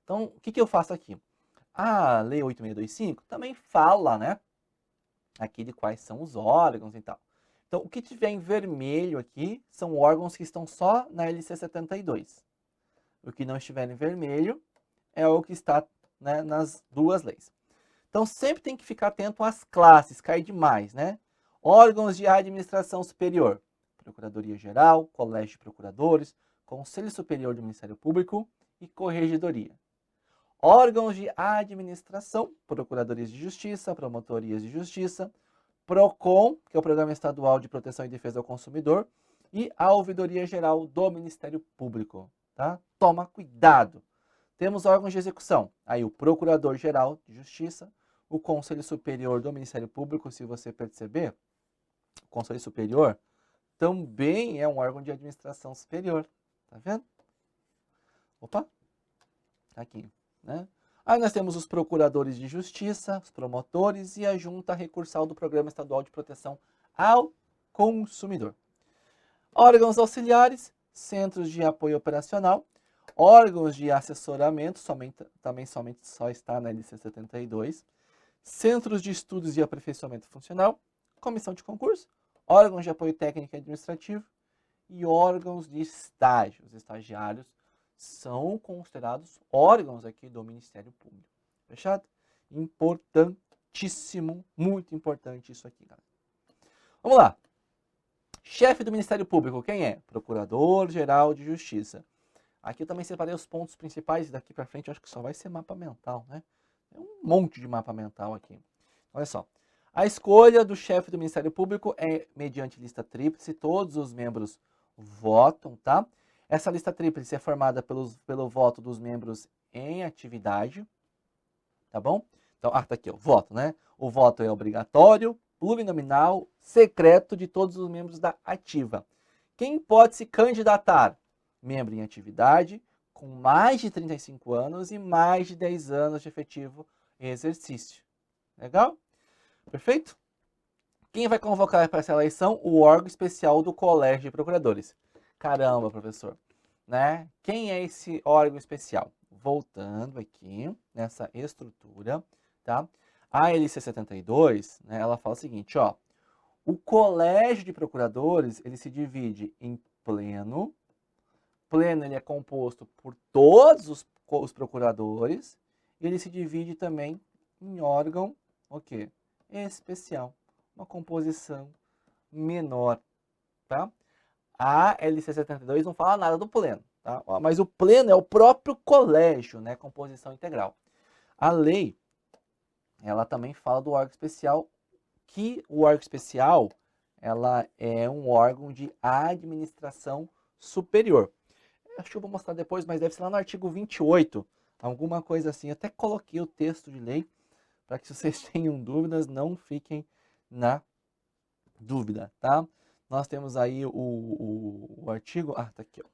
Então, o que eu faço aqui? A Lei 8625 também fala, né? Aqui de quais são os órgãos e tal. Então, o que tiver em vermelho aqui são órgãos que estão só na LC 72. O que não estiver em vermelho é o que está, né, nas duas leis. Então, sempre tem que ficar atento às classes, cai demais, né? Órgãos de administração superior, Procuradoria-Geral, Colégio de Procuradores, Conselho Superior do Ministério Público e Corregedoria. Órgãos de administração, Procuradorias de Justiça, Promotorias de Justiça, PROCON, que é o Programa Estadual de Proteção e Defesa do Consumidor, e a Ouvidoria Geral do Ministério Público. Tá? Toma cuidado! Temos órgãos de execução, aí o Procurador-Geral de Justiça, o Conselho Superior do Ministério Público, se você perceber, o Conselho Superior também é um órgão de administração superior. Tá vendo? Opa! Aqui, né? Aí nós temos os procuradores de justiça, os promotores e a junta recursal do Programa Estadual de Proteção ao Consumidor. Órgãos auxiliares, centros de apoio operacional, órgãos de assessoramento, também somente só está na LC 72, centros de estudos e aperfeiçoamento funcional, comissão de concurso, órgãos de apoio técnico e administrativo e órgãos de estágio. Os estagiários são considerados órgãos aqui do Ministério Público. Fechado? Importantíssimo, muito importante isso aqui, galera. Vamos lá. Chefe do Ministério Público, quem é? Procurador-Geral de Justiça. Aqui eu também separei os pontos principais, daqui para frente eu acho que só vai ser mapa mental, né? É um monte de mapa mental aqui. Olha só. A escolha do chefe do Ministério Público é mediante lista tríplice, todos os membros votam, tá? Essa lista tríplice é formada pelo voto dos membros em atividade, tá bom? Então, tá aqui, o voto, né? O voto é obrigatório, plurinominal, secreto de todos os membros da ativa. Quem pode se candidatar? Membro em atividade, com mais de 35 anos e mais de 10 anos de efetivo exercício. Legal? Perfeito? Quem vai convocar para essa eleição? O órgão especial do Colégio de Procuradores. Caramba, professor. Né? Quem é esse órgão especial? Voltando aqui nessa estrutura, tá? A LC 72, né, ela fala o seguinte, ó. O Colégio de Procuradores, ele se divide em pleno. Pleno, ele é composto por todos os procuradores ele se divide também em órgão, o quê? Especial, uma composição menor, tá? A LC 72 não fala nada do pleno, tá? Mas o pleno é o próprio colégio, né? Composição integral. A lei, ela também fala do órgão especial, que o órgão especial, ela é um órgão de administração superior. Acho que eu vou mostrar depois, mas deve ser lá no artigo 28, alguma coisa assim. Eu até coloquei o texto de lei, para que se vocês tenham dúvidas, não fiquem na dúvida, tá? Nós temos aí o artigo, tá aqui, ó.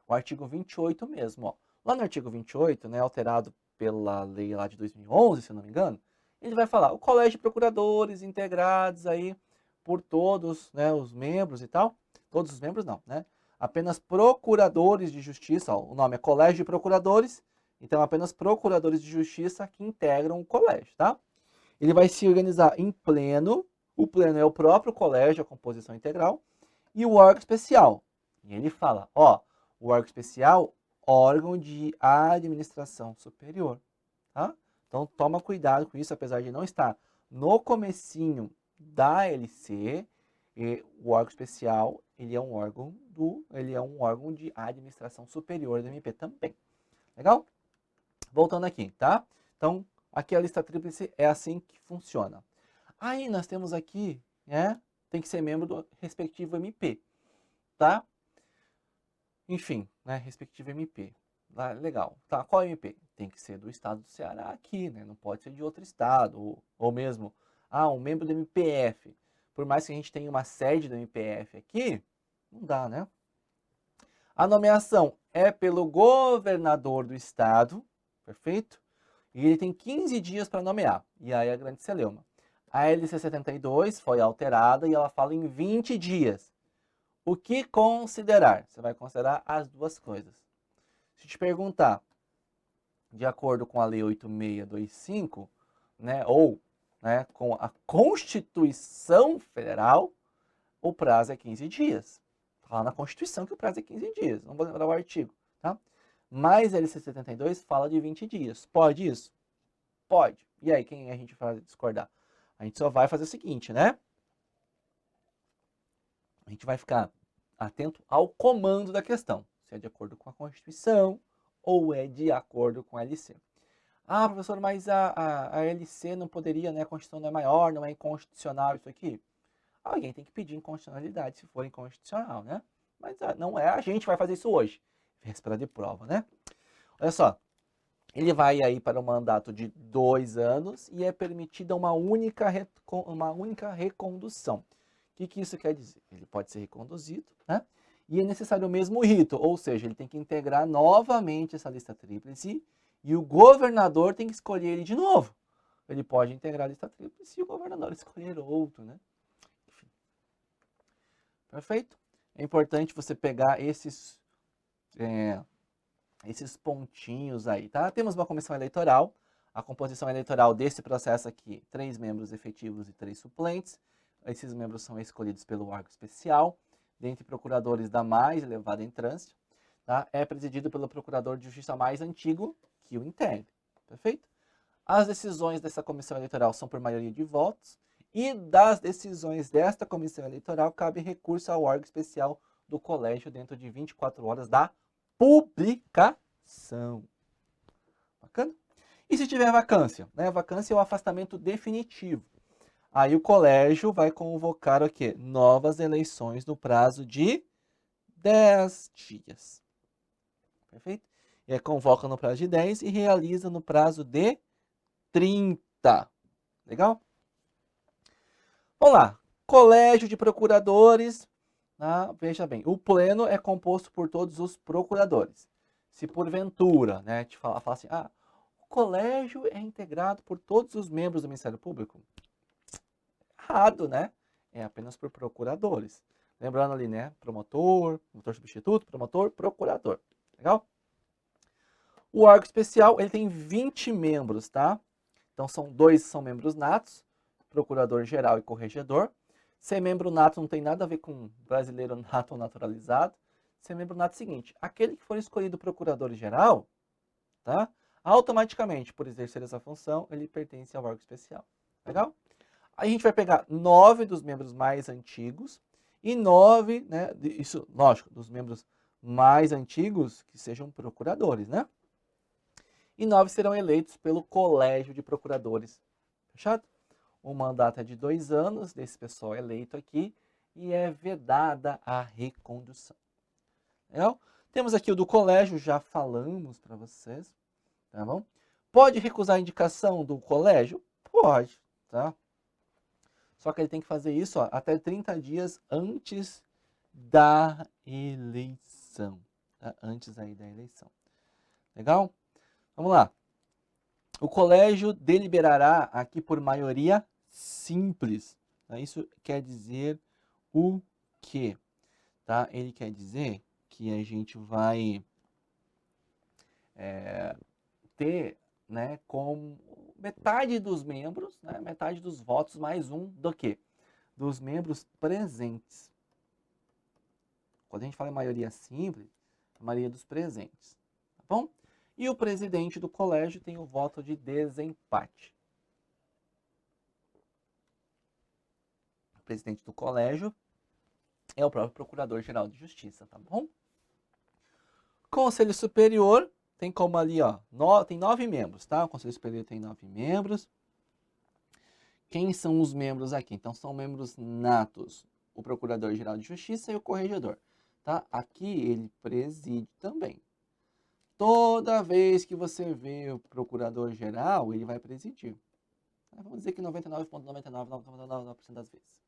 O artigo 28 mesmo, ó. Lá no artigo 28, né, alterado pela lei lá de 2011, se eu não me engano, ele vai falar, o colégio de procuradores integrados aí por todos, né, os membros e tal, todos os membros não, né, apenas procuradores de justiça, ó, o nome é colégio de procuradores, então apenas procuradores de justiça que integram o colégio, tá? Ele vai se organizar em pleno, o pleno é o próprio colégio, a composição integral, e o órgão especial. E ele fala, ó, o órgão especial, órgão de administração superior, tá? Então toma cuidado com isso, apesar de não estar no comecinho da LC, o órgão especial, ele é um órgão de administração superior do MP também. Legal? Voltando aqui, tá? Então, aqui a lista tríplice é assim que funciona. Aí nós temos aqui, né? Tem que ser membro do respectivo MP, tá? Enfim, né? Respectivo MP. Legal. Tá, qual MP? Tem que ser do estado do Ceará aqui, né? Não pode ser de outro estado. Ou mesmo, um membro do MPF. Por mais que a gente tenha uma sede do MPF aqui, não dá, né? A nomeação é pelo governador do estado, perfeito? E ele tem 15 dias para nomear. E aí a grande celeuma. A LC 72 foi alterada e ela fala em 20 dias. O que considerar? Você vai considerar as duas coisas. Se te perguntar, de acordo com a Lei 8625, né, ou né, com a Constituição Federal, o prazo é 15 dias. Está lá na Constituição que o prazo é 15 dias. Não vou lembrar o artigo, tá? Mas a LC 72 fala de 20 dias. Pode isso? Pode. E aí, quem a gente vai discordar? A gente só vai fazer o seguinte, né? A gente vai ficar atento ao comando da questão. Se é de acordo com a Constituição ou é de acordo com a LC. Ah, professor, mas a LC não poderia, né? A Constituição não é maior, não é inconstitucional isso aqui. Alguém tem que pedir inconstitucionalidade se for inconstitucional, né? Mas não é a gente que vai fazer isso hoje. Véspera de prova, né? Olha só. Ele vai aí para um mandato de 2 anos e é permitida uma única recondução. O que isso quer dizer? Ele pode ser reconduzido, né? E é necessário o mesmo rito, ou seja, ele tem que integrar novamente essa lista tríplice e o governador tem que escolher ele de novo. Ele pode integrar a lista tríplice e o governador escolher outro, né? Enfim. Perfeito? É importante você pegar esses pontinhos aí, tá? Temos uma comissão eleitoral. A composição eleitoral desse processo aqui, 3 membros efetivos e 3 suplentes. Esses membros são escolhidos pelo órgão especial, dentre procuradores da mais elevada entrância. Tá? É presidido pelo procurador de justiça mais antigo que o integre. Perfeito? As decisões dessa comissão eleitoral são por maioria de votos. E das decisões desta comissão eleitoral, cabe recurso ao órgão especial do colégio dentro de 24 horas da publicação. Bacana? E se tiver vacância? Né? Vacância é o afastamento definitivo. Aí o colégio vai convocar o quê? Novas eleições no prazo de 10 dias. Perfeito? E aí convoca no prazo de 10 e realiza no prazo de 30. Legal? Vamos lá. Colégio de procuradores. Veja bem, o pleno é composto por todos os procuradores. Se porventura, né, te fala assim, o colégio é integrado por todos os membros do Ministério Público. Errado, né? É apenas por procuradores. Lembrando ali, né, promotor substituto, promotor, procurador. Legal? O órgão especial, ele tem 20 membros, tá? Então, 2 são membros natos, procurador-geral e corregedor. Ser membro nato não tem nada a ver com brasileiro nato ou naturalizado. Ser membro nato é o seguinte, aquele que for escolhido procurador-geral, tá? automaticamente, por exercer essa função, ele pertence ao órgão especial. Legal? Aí a gente vai pegar 9 dos membros mais antigos e 9, né, isso, lógico, dos membros mais antigos que sejam procuradores, né? E 9 serão eleitos pelo Colégio de Procuradores. Fechado? O mandato é de 2 anos desse pessoal eleito aqui e é vedada a recondução. Legal? Temos aqui o do colégio, já falamos para vocês, tá bom? Pode recusar a indicação do colégio? Pode, tá? Só que ele tem que fazer isso, ó, até 30 dias antes da eleição, tá? Antes aí da eleição. Legal? Vamos lá. O colégio deliberará aqui por maioria simples. Tá? Isso quer dizer o quê? Tá? Ele quer dizer que a gente vai ter, né, com metade dos membros, né, metade dos votos mais um do quê? Dos membros presentes. Quando a gente fala em maioria simples, a maioria dos presentes. Tá bom? E o presidente do colégio tem o voto de desempate. O presidente do colégio é o próprio Procurador-Geral de Justiça, tá bom? Conselho Superior tem como ali, ó, tem 9 membros, tá? O Conselho Superior tem 9 membros. Quem são os membros aqui? Então, são membros natos, o Procurador-Geral de Justiça e o Corregedor, tá? Aqui ele preside também. Toda vez que você vê o Procurador-Geral, ele vai presidir. Vamos dizer que 99,99% das vezes.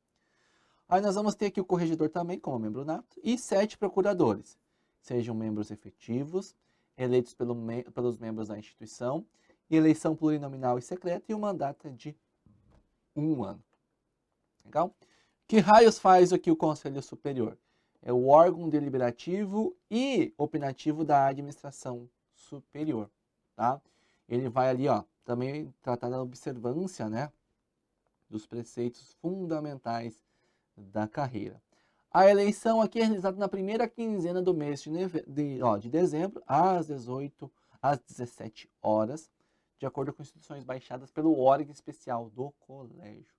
Aí nós vamos ter aqui o Corregedor também, como membro nato, e 7 procuradores. Sejam membros efetivos, eleitos pelos membros da instituição, eleição plurinominal e secreta, e o mandato é de 1 ano. Legal? Que raios faz aqui o Conselho Superior? É o órgão deliberativo e opinativo da administração superior, tá? Ele vai ali, ó, também tratar da observância, né, dos preceitos fundamentais da carreira. A eleição aqui é realizada na primeira quinzena do mês de dezembro, às 17 horas, de acordo com instruções baixadas pelo órgão especial do colégio.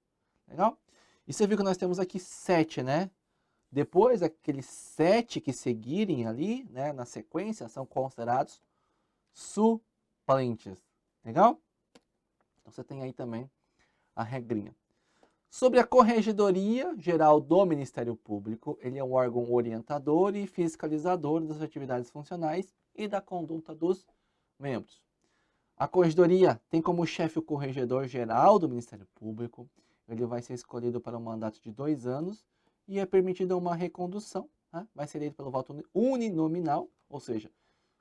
Legal? E você viu que nós temos aqui 7, né? Depois, aqueles 7 que seguirem ali, né, na sequência, são considerados suplentes. Legal? Então, você tem aí também a regrinha. Sobre a Corregedoria Geral do Ministério Público, ele é um órgão orientador e fiscalizador das atividades funcionais e da conduta dos membros. A Corregedoria tem como chefe o Corregedor-Geral do Ministério Público. Ele vai ser escolhido para um mandato de 2 anos e é permitida uma recondução. Né? Vai ser eleito pelo voto uninominal, ou seja,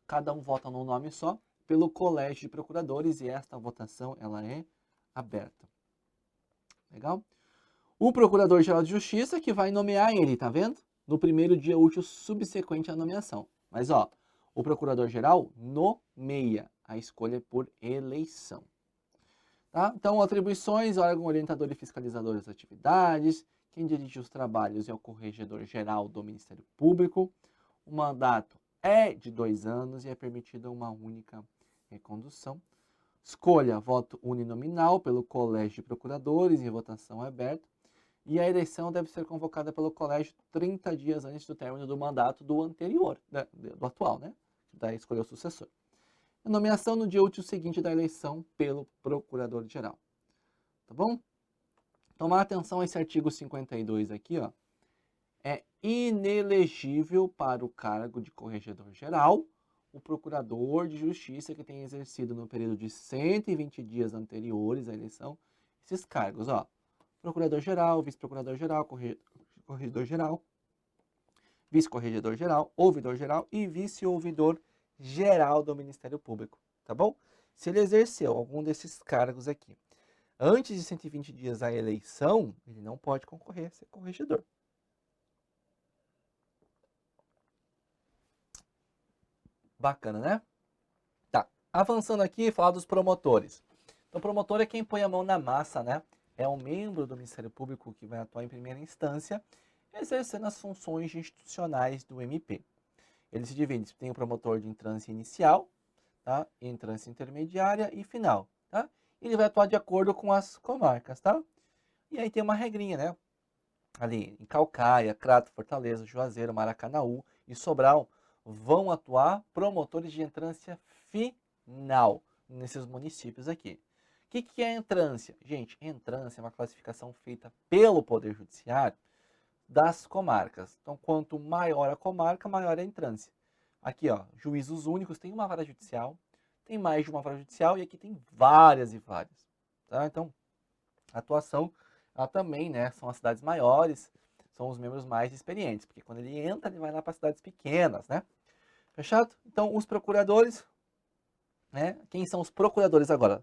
cada um vota num nome só, pelo Colégio de Procuradores, e esta votação ela é aberta. Legal? O Procurador-Geral de Justiça que vai nomear ele, tá vendo? No primeiro dia útil subsequente à nomeação. Mas, ó, o Procurador-Geral nomeia, a escolha por eleição. Tá? Então, atribuições, órgão orientador e fiscalizador das atividades, quem dirige os trabalhos é o Corregedor-Geral do Ministério Público. O mandato é de 2 anos e é permitida uma única recondução. Escolha, voto uninominal pelo Colégio de Procuradores e votação aberta. E a eleição deve ser convocada pelo colégio 30 dias antes do término do mandato do anterior, do atual, né? Daí escolher o sucessor. A nomeação no dia útil seguinte da eleição pelo Procurador-Geral. Tá bom? Tomar atenção a esse artigo 52 aqui, ó. É inelegível para o cargo de Corregedor-Geral o Procurador de Justiça que tenha exercido no período de 120 dias anteriores à eleição esses cargos, ó. Procurador-Geral, Vice-Procurador-Geral, Corregedor-Geral, Vice-Corregedor-Geral, Ouvidor-Geral e Vice-Ouvidor-Geral do Ministério Público, tá bom? Se ele exerceu algum desses cargos aqui antes de 120 dias da eleição, ele não pode concorrer a ser corregedor. Bacana, né? Tá, avançando aqui, falar dos promotores. Então, promotor é quem põe a mão na massa, né? É um membro do Ministério Público que vai atuar em primeira instância, exercendo as funções institucionais do MP. Ele se divide, tem o promotor de entrância inicial, tá? Instância intermediária e final, tá? Ele vai atuar de acordo com as comarcas, tá? E aí tem uma regrinha, né? Ali em Calcaia, Crato, Fortaleza, Juazeiro, Maracanaú e Sobral vão atuar promotores de entrância final nesses municípios aqui. O que é entrância? Gente, entrância é uma classificação feita pelo Poder Judiciário das comarcas. Então, quanto maior a comarca, maior a entrância. Aqui, ó, juízos únicos, tem uma vara judicial, tem mais de uma vara judicial e aqui tem várias e várias. Tá? Então, a atuação, ela também, né, são as cidades maiores, são os membros mais experientes, porque quando ele entra, ele vai lá para cidades pequenas, né? Fechado? Então, os procuradores, né, quem são os procuradores agora?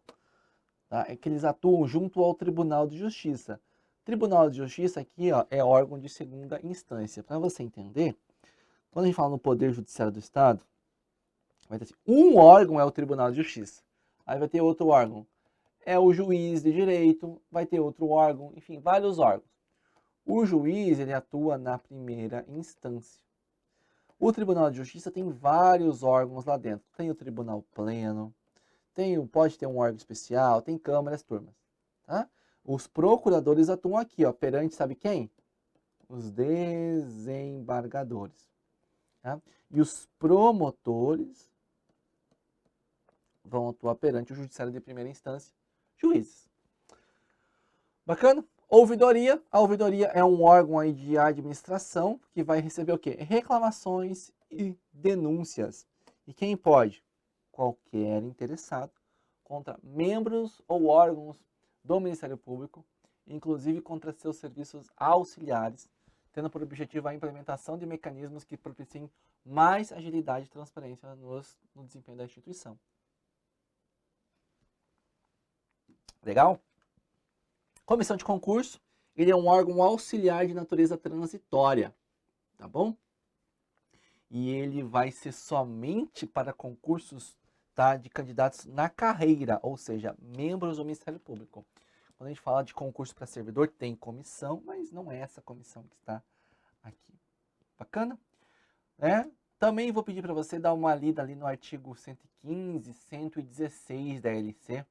Tá? É que eles atuam junto ao Tribunal de Justiça. Tribunal de Justiça aqui, ó, é órgão de segunda instância. Para você entender, quando a gente fala no Poder Judiciário do Estado, vai ter assim, um órgão é o Tribunal de Justiça. Aí vai ter outro órgão, é o juiz de direito, vai ter outro órgão, enfim, vários órgãos. O juiz, ele atua na primeira instância. O Tribunal de Justiça tem vários órgãos lá dentro. Tem o Tribunal Pleno, pode ter um órgão especial, tem câmaras, turmas. Tá? Os procuradores atuam aqui, ó, perante, sabe quem? Os desembargadores. Tá? E os promotores vão atuar perante o judiciário de primeira instância, juízes. Bacana? Ouvidoria. A ouvidoria é um órgão aí de administração que vai receber o quê? Reclamações e denúncias. E quem pode? Qualquer interessado contra membros ou órgãos do Ministério Público, inclusive contra seus serviços auxiliares, tendo por objetivo a implementação de mecanismos que propiciem mais agilidade e transparência no desempenho da instituição. Legal? Comissão de concurso, ele é um órgão auxiliar de natureza transitória, tá bom? E ele vai ser somente para concursos, tá, de candidatos na carreira, ou seja, membros do Ministério Público. Quando a gente fala de concurso para servidor, tem comissão, mas não é essa comissão que está aqui. Bacana? Também vou pedir para você dar uma lida ali no artigo 115, 116 da LC.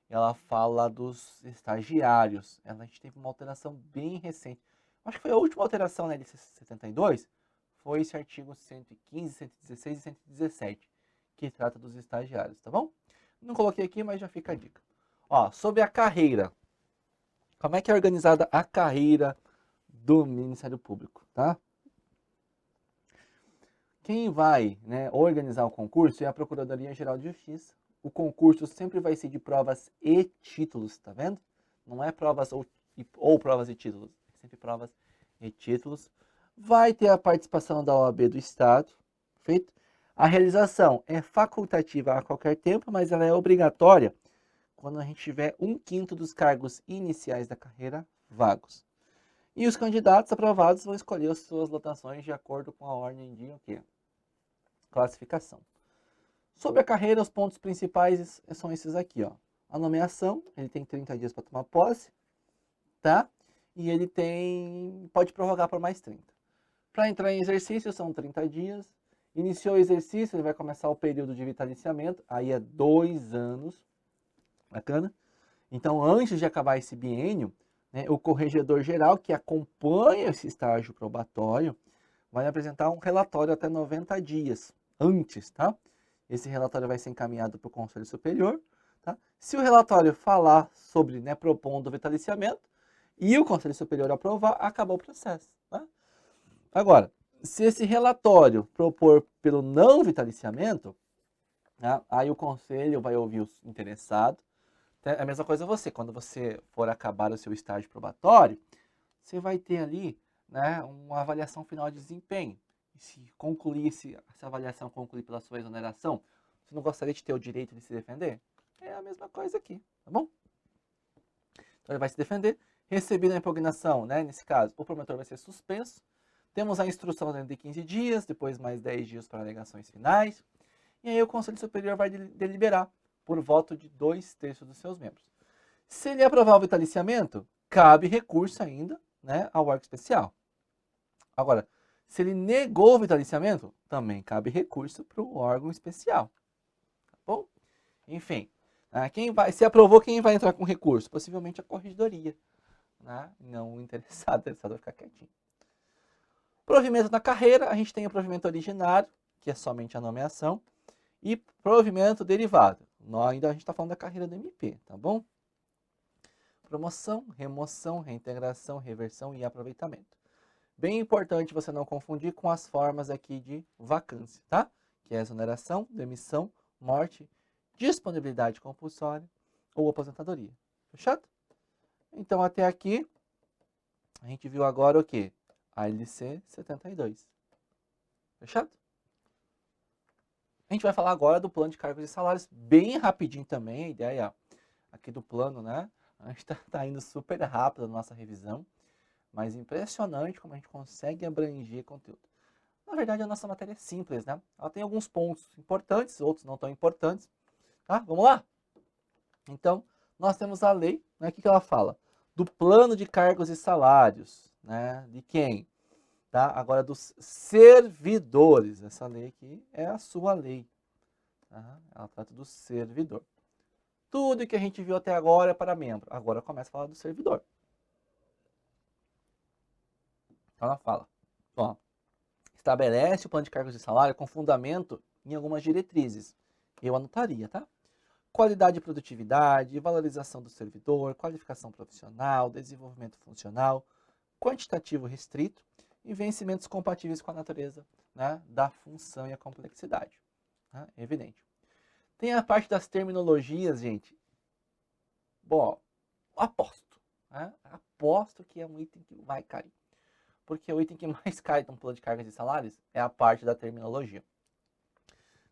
Ela fala dos estagiários. A gente teve uma alteração bem recente. Acho que foi a última alteração, né, de 72, foi esse artigo 115, 116 e 117, que trata dos estagiários, tá bom? Não coloquei aqui, mas já fica a dica. Ó, sobre a carreira. Como é que é organizada a carreira do Ministério Público, tá? Quem vai, né, organizar o concurso é a Procuradoria-Geral de Justiça. O concurso sempre vai ser de provas e títulos, tá vendo? Não é provas ou provas e títulos, é sempre provas e títulos. Vai ter a participação da OAB do Estado, feito? A realização é facultativa a qualquer tempo, mas ela é obrigatória quando a gente tiver 1/5 dos cargos iniciais da carreira vagos. E os candidatos aprovados vão escolher as suas lotações de acordo com a ordem de o quê? Classificação. Sobre a carreira, os pontos principais são esses aqui, ó. A nomeação, ele tem 30 dias para tomar posse, tá? E ele pode prorrogar por mais 30. Para entrar em exercício, são 30 dias. Iniciou o exercício, ele vai começar o período de vitaliciamento, aí é 2 anos. Bacana? Então, antes de acabar esse biênio, né, o corregedor geral, que acompanha esse estágio probatório, vai apresentar um relatório até 90 dias antes, tá? Esse relatório vai ser encaminhado para o Conselho Superior, tá? Se o relatório falar sobre, né, propondo o vitaliciamento e o Conselho Superior aprovar, acabou o processo, tá? Agora, se esse relatório propor pelo não vitaliciamento, tá? Aí o Conselho vai ouvir os interessados. É a mesma coisa você, quando você for acabar o seu estágio probatório, você vai ter ali, né, uma avaliação final de desempenho. E se concluir, essa avaliação concluir pela sua exoneração, você não gostaria de ter o direito de se defender? É a mesma coisa aqui, tá bom? Então ele vai se defender, recebida a impugnação, né, nesse caso, o promotor vai ser suspenso, temos a instrução dentro de 15 dias, depois mais 10 dias para alegações finais, e aí o Conselho Superior vai deliberar por voto de 2/3 dos seus membros. Se ele aprovar o vitaliciamento, cabe recurso ainda, né, ao órgão especial. Agora, se ele negou o vitaliciamento, também cabe recurso para o órgão especial. Enfim, né? Se aprovou, quem vai entrar com recurso? Possivelmente a corregedoria. Né? Não o interessado vai ficar quietinho. Provimento na carreira, a gente tem o provimento originário, que é somente a nomeação, e provimento derivado. Ainda a gente está falando da carreira do MP, tá bom? Promoção, remoção, reintegração, reversão e aproveitamento. Bem importante você não confundir com as formas aqui de vacância, tá? Que é exoneração, demissão, morte, disponibilidade compulsória ou aposentadoria. Fechado? Então, até aqui, a gente viu agora o quê? A LC 72. Fechado? A gente vai falar agora do plano de cargos e salários, bem rapidinho também, a ideia aqui do plano, né? A gente tá indo super rápido na nossa revisão, mas impressionante como a gente consegue abranger conteúdo. Na verdade, a nossa matéria é simples, né? Ela tem alguns pontos importantes, outros não tão importantes, tá? Vamos lá? Então, nós temos a lei, né? O que ela fala? Do plano de cargos e salários, né? De quem? Tá? Agora, dos servidores. Essa lei aqui é a sua lei. Tá? Ela trata do servidor. Tudo que a gente viu até agora é para membro. Agora começa a falar do servidor. Então ela fala, ó, estabelece o plano de cargos e salário com fundamento em algumas diretrizes. Eu anotaria, tá? Qualidade e produtividade, valorização do servidor, qualificação profissional, desenvolvimento funcional, quantitativo restrito e vencimentos compatíveis com a natureza, né, da função e a complexidade. Tá? Evidente. Tem a parte das terminologias, gente. Bom, aposto. Né? Aposto que é um item que vai cair. Porque o item que mais cai no plano de cargas e salários é a parte da terminologia.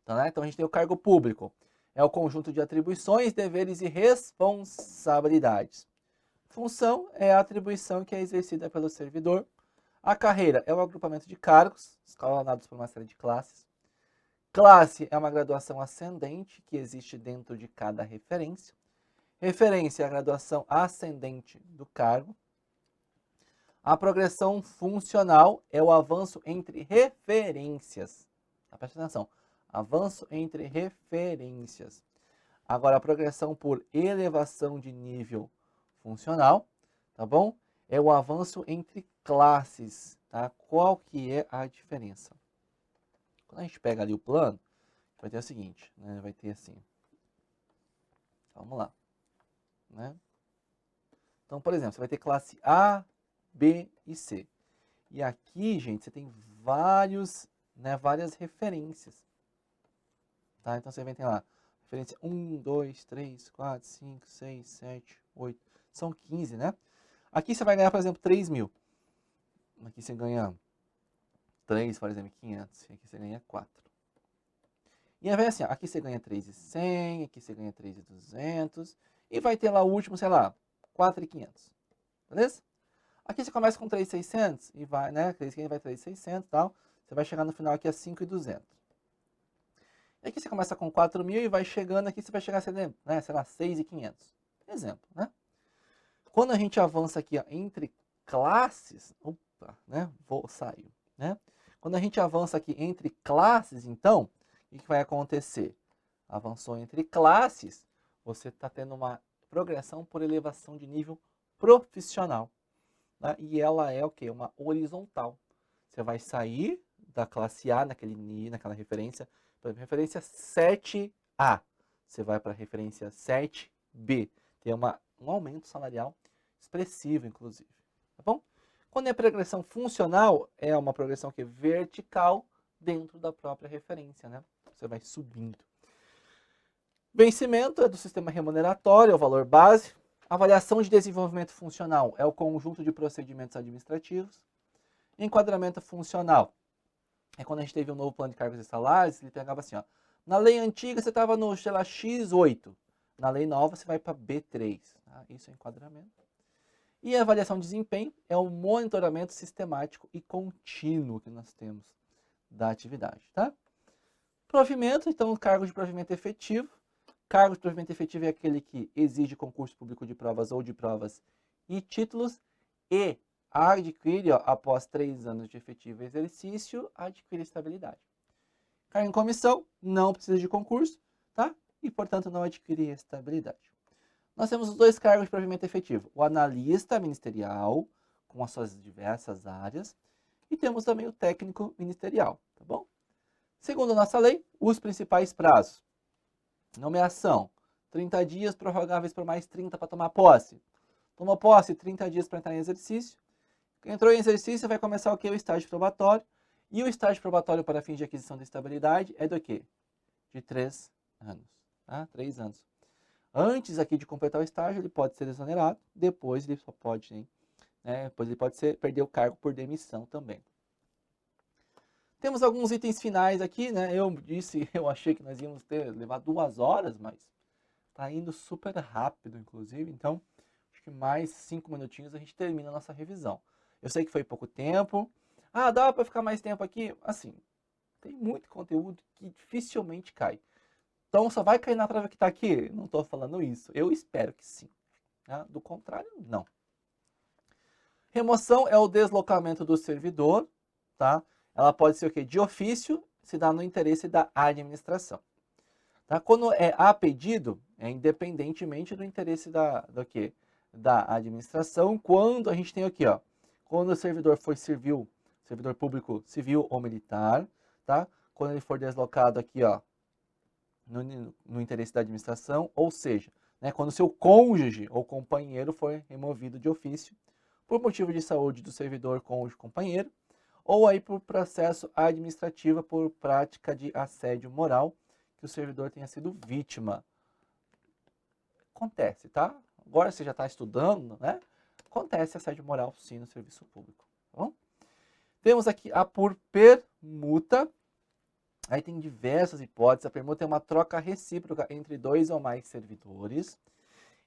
Então, né? Então a gente tem o cargo público. É o conjunto de atribuições, deveres e responsabilidades. Função é a atribuição que é exercida pelo servidor. A carreira é o agrupamento de cargos, escalonados por uma série de classes. Classe é uma graduação ascendente que existe dentro de cada referência. Referência é a graduação ascendente do cargo. A progressão funcional é o avanço entre referências. Presta atenção. Avanço entre referências. Agora, a progressão por elevação de nível funcional, tá bom? É o avanço entre classes, tá? Qual que é a diferença? Quando a gente pega ali o plano, vai ter o seguinte, né? Vai ter assim. Vamos lá, né? Então, por exemplo, você vai ter classe A, B e C. E aqui, gente, você tem várias referências. Tá? Então, você vai ter lá, referência 1, 2, 3, 4, 5, 6, 7, 8. São 15, né? Aqui você vai ganhar, por exemplo, 3 mil. Aqui você ganha 3, por exemplo, 500. Aqui você ganha 4. E aí vai assim, ó, aqui você ganha 3.100, aqui você ganha 3.200. E vai ter lá o último, sei lá, 4.500. Beleza? Aqui você começa com 3.600 e vai, né? 3.500 vai 3.600 e tal. Você vai chegar no final aqui a 5.200. E aqui você começa com 4.000 e vai chegando aqui, você vai chegar, né, sei lá, 6.500. Exemplo, né? Quando a gente avança aqui ó, entre classes, opa, né? Saiu, né? Quando a gente avança aqui entre classes, então, o que vai acontecer? Avançou entre classes, você está tendo uma progressão por elevação de nível profissional. Né? E ela é o quê? Uma horizontal. Você vai sair da classe A, naquela referência, por exemplo, referência 7A. Você vai para a referência 7B. Tem um aumento salarial expressivo, inclusive. Tá bom? Quando é progressão funcional, é uma progressão que é vertical dentro da própria referência. Né? Você vai subindo. Vencimento é do sistema remuneratório, é o valor base. Avaliação de desenvolvimento funcional é o conjunto de procedimentos administrativos. Enquadramento funcional é quando a gente teve um novo plano de cargos e salários, ele pegava assim, ó. Na lei antiga você estava no, sei lá, X8. Na lei nova você vai para B3. Tá? Isso é enquadramento. E a avaliação de desempenho é o monitoramento sistemático e contínuo que nós temos da atividade. Tá? Provimento, então, o cargo de provimento efetivo. Cargo de provimento efetivo é aquele que exige concurso público de provas ou de provas e títulos e adquire, ó, após 3 anos de efetivo exercício, adquire estabilidade. Cargo em comissão, não precisa de concurso, tá? e, portanto, não adquirir estabilidade. Nós temos os dois cargos de provimento efetivo. O analista ministerial, com as suas diversas áreas, e temos também o técnico ministerial, tá bom? Segundo a nossa lei, os principais prazos. Nomeação, 30 dias prorrogáveis por mais 30 para tomar posse. Tomou posse, 30 dias para entrar em exercício. Entrou em exercício, vai começar o quê? O estágio probatório. E o estágio probatório para fins de aquisição de estabilidade é do quê? De 3 anos. Tá? 3 anos. Antes aqui de completar o estágio, ele pode ser exonerado. Depois ele só pode, depois ele pode perder o cargo por demissão também. Temos alguns itens finais aqui, né? Eu achei que nós íamos levar 2 horas, mas tá indo super rápido, inclusive. Então, acho que mais 5 minutinhos a gente termina a nossa revisão. Eu sei que foi pouco tempo. Ah, dá para ficar mais tempo aqui? Assim, tem muito conteúdo que dificilmente cai. Então, só vai cair na prova que está aqui? Não estou falando isso. Eu espero que sim. Tá? Do contrário, não. Remoção é o deslocamento do servidor, tá? Ela pode ser o quê? De ofício, se dá no interesse da administração. Tá? Quando é a pedido, é independentemente do interesse do quê? Da administração. Quando a gente tem aqui, ó, quando o servidor for civil, servidor público civil ou militar, tá? Quando ele for deslocado aqui, ó, no interesse da administração, ou seja, né, quando seu cônjuge ou companheiro for removido de ofício por motivo de saúde do servidor, cônjuge, companheiro, ou aí por processo administrativo por prática de assédio moral que o servidor tenha sido vítima. Acontece, tá? Agora você já está estudando, né? Acontece assédio moral sim no serviço público. Tá bom? Temos aqui a por permuta. Aí tem diversas hipóteses. A permuta é uma troca recíproca entre 2 ou mais servidores.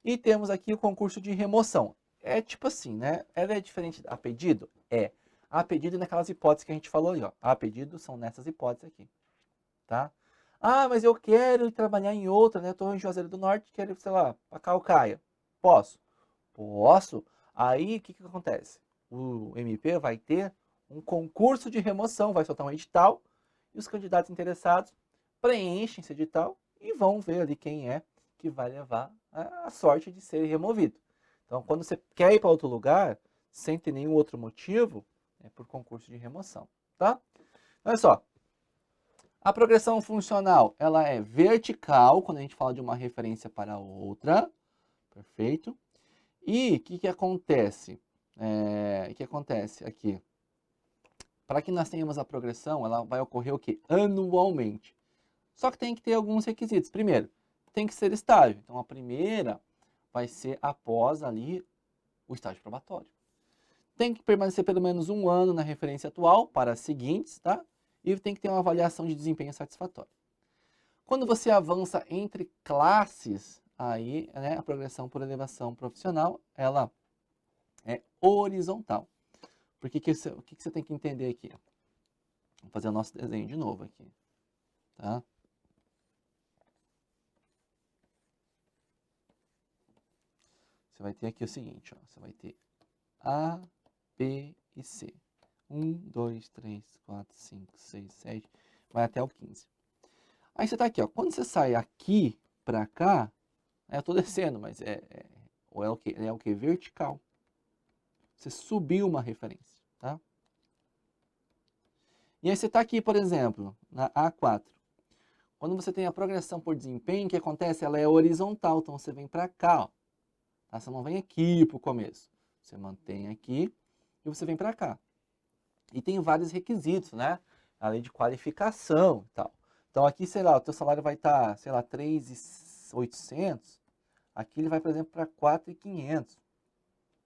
E temos aqui o concurso de remoção. É tipo assim, né? Ela é diferente a pedido? É. A pedido é naquelas hipóteses que a gente falou ali, ó. A pedido são nessas hipóteses aqui, tá? Ah, mas eu quero trabalhar em outra, né? Estou em Juazeiro do Norte, quero, sei lá, para Calcaia. Posso? Posso. Aí, o que acontece? O MP vai ter um concurso de remoção, vai soltar um edital, e os candidatos interessados preenchem esse edital e vão ver ali quem é que vai levar a sorte de ser removido. Então, quando você quer ir para outro lugar, sem ter nenhum outro motivo, é por concurso de remoção, tá? Olha só, a progressão funcional, ela é vertical, quando a gente fala de uma referência para outra, perfeito? E o que acontece? O que acontece aqui? Para que nós tenhamos a progressão, ela vai ocorrer o quê? Anualmente. Só que tem que ter alguns requisitos. Primeiro, tem que ser estágio. Então, a primeira vai ser após ali o estágio probatório. Tem que permanecer pelo menos 1 ano na referência atual para as seguintes, tá? E tem que ter uma avaliação de desempenho satisfatória. Quando você avança entre classes, aí, né, a progressão por elevação profissional, ela é horizontal. O que você tem que entender aqui? Vou fazer o nosso desenho de novo aqui, tá? Você vai ter aqui o seguinte, ó, você vai ter A, B e C. 1, 2, 3, 4, 5, 6, 7, vai até o 15. Aí você tá aqui, ó. Quando você sai aqui para cá, eu tô descendo, mas é o quê? É o quê? Vertical. Você subiu uma referência, tá? E aí você tá aqui, por exemplo, na A4. Quando você tem a progressão por desempenho, o que acontece? Ela é horizontal, então você vem para cá, ó. Tá? Você não vem aqui pro começo. Você mantém aqui e você vem para cá. E tem vários requisitos, né? A lei de qualificação e tal. Então aqui, sei lá, o teu salário vai estar, sei lá, 3.800. Aqui ele vai, por exemplo, para 4.500.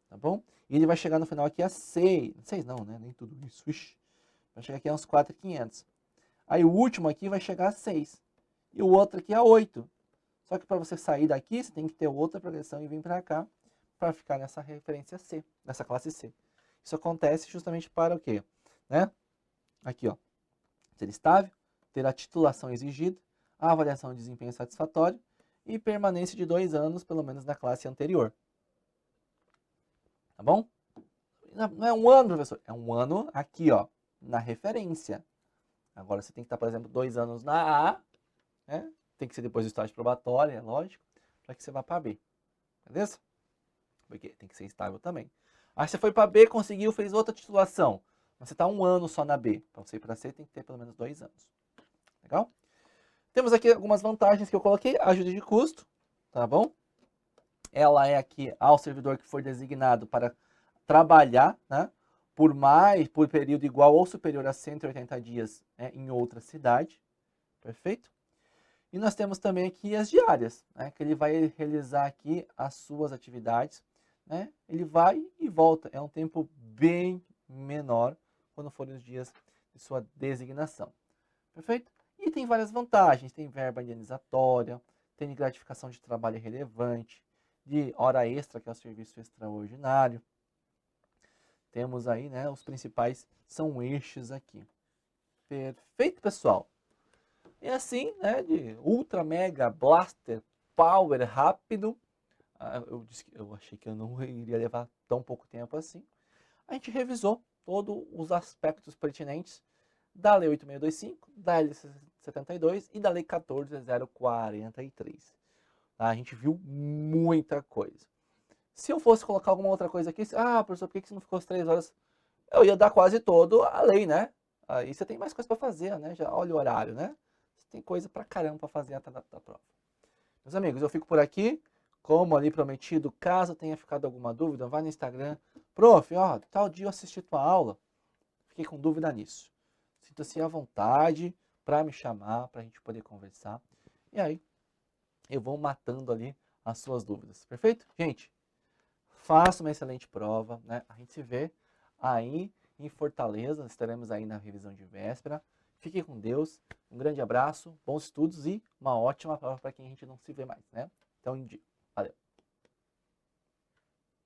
Tá bom? E ele vai chegar no final aqui a 6. 6 não, né? Nem tudo isso. Ixi. Vai chegar aqui a uns 4.500. Aí o último aqui vai chegar a 6. E o outro aqui a 8. Só que para você sair daqui, você tem que ter outra progressão e vir para cá para ficar nessa referência C, nessa classe C. Isso acontece justamente para o quê? Né? Aqui, ó. Ser estável, ter a titulação exigida, a avaliação de desempenho satisfatório e permanência de 2 anos, pelo menos, na classe anterior. Tá bom? Não é 1 ano, professor. É 1 ano aqui, ó, na referência. Agora você tem que estar, por exemplo, 2 anos na A, né? tem que ser depois do estágio probatório, é lógico, para que você vá para B. Beleza? Porque tem que ser estável também. Aí você foi para B, conseguiu, fez outra titulação. Mas você está um ano só na B. Para você ir para C, tem que ter pelo menos 2 anos. Legal? Temos aqui algumas vantagens que eu coloquei. Ajuda de custo, tá bom? Ela é aqui ao servidor que for designado para trabalhar, né, por período igual ou superior a 180 dias, né, em outra cidade. Perfeito? E nós temos também aqui as diárias, né, que ele vai realizar aqui as suas atividades, né? Ele vai e volta. É um tempo bem menor quando forem os dias de sua designação. Perfeito? E tem várias vantagens. Tem verba indenizatória, tem gratificação de trabalho relevante, de hora extra, que é o serviço extraordinário. Temos aí, né, os principais são estes aqui. Perfeito, pessoal? E assim, né, de ultra mega blaster power rápido, eu achei que eu não iria levar tão pouco tempo assim. A gente revisou todos os aspectos pertinentes da Lei 8625, da Lei 72 e da Lei 14043. Tá? A gente viu muita coisa. Se eu fosse colocar alguma outra coisa aqui, professor, por que você não ficou as 3 horas? Eu ia dar quase todo a lei, né? Aí você tem mais coisa para fazer, né? Já olha o horário, né? Você tem coisa pra caramba para fazer até da prova. Meus amigos, eu fico por aqui. Como ali prometido, caso tenha ficado alguma dúvida, vai no Instagram. Prof, ó, tal dia eu assisti tua aula. Fiquei com dúvida nisso. Sinta-se à vontade para me chamar, para a gente poder conversar. E aí, eu vou matando ali as suas dúvidas. Perfeito? Gente, faça uma excelente prova, né? A gente se vê aí em Fortaleza. Estaremos aí na revisão de véspera. Fique com Deus. Um grande abraço, bons estudos e uma ótima prova para quem a gente não se vê mais, né? Então, valeu.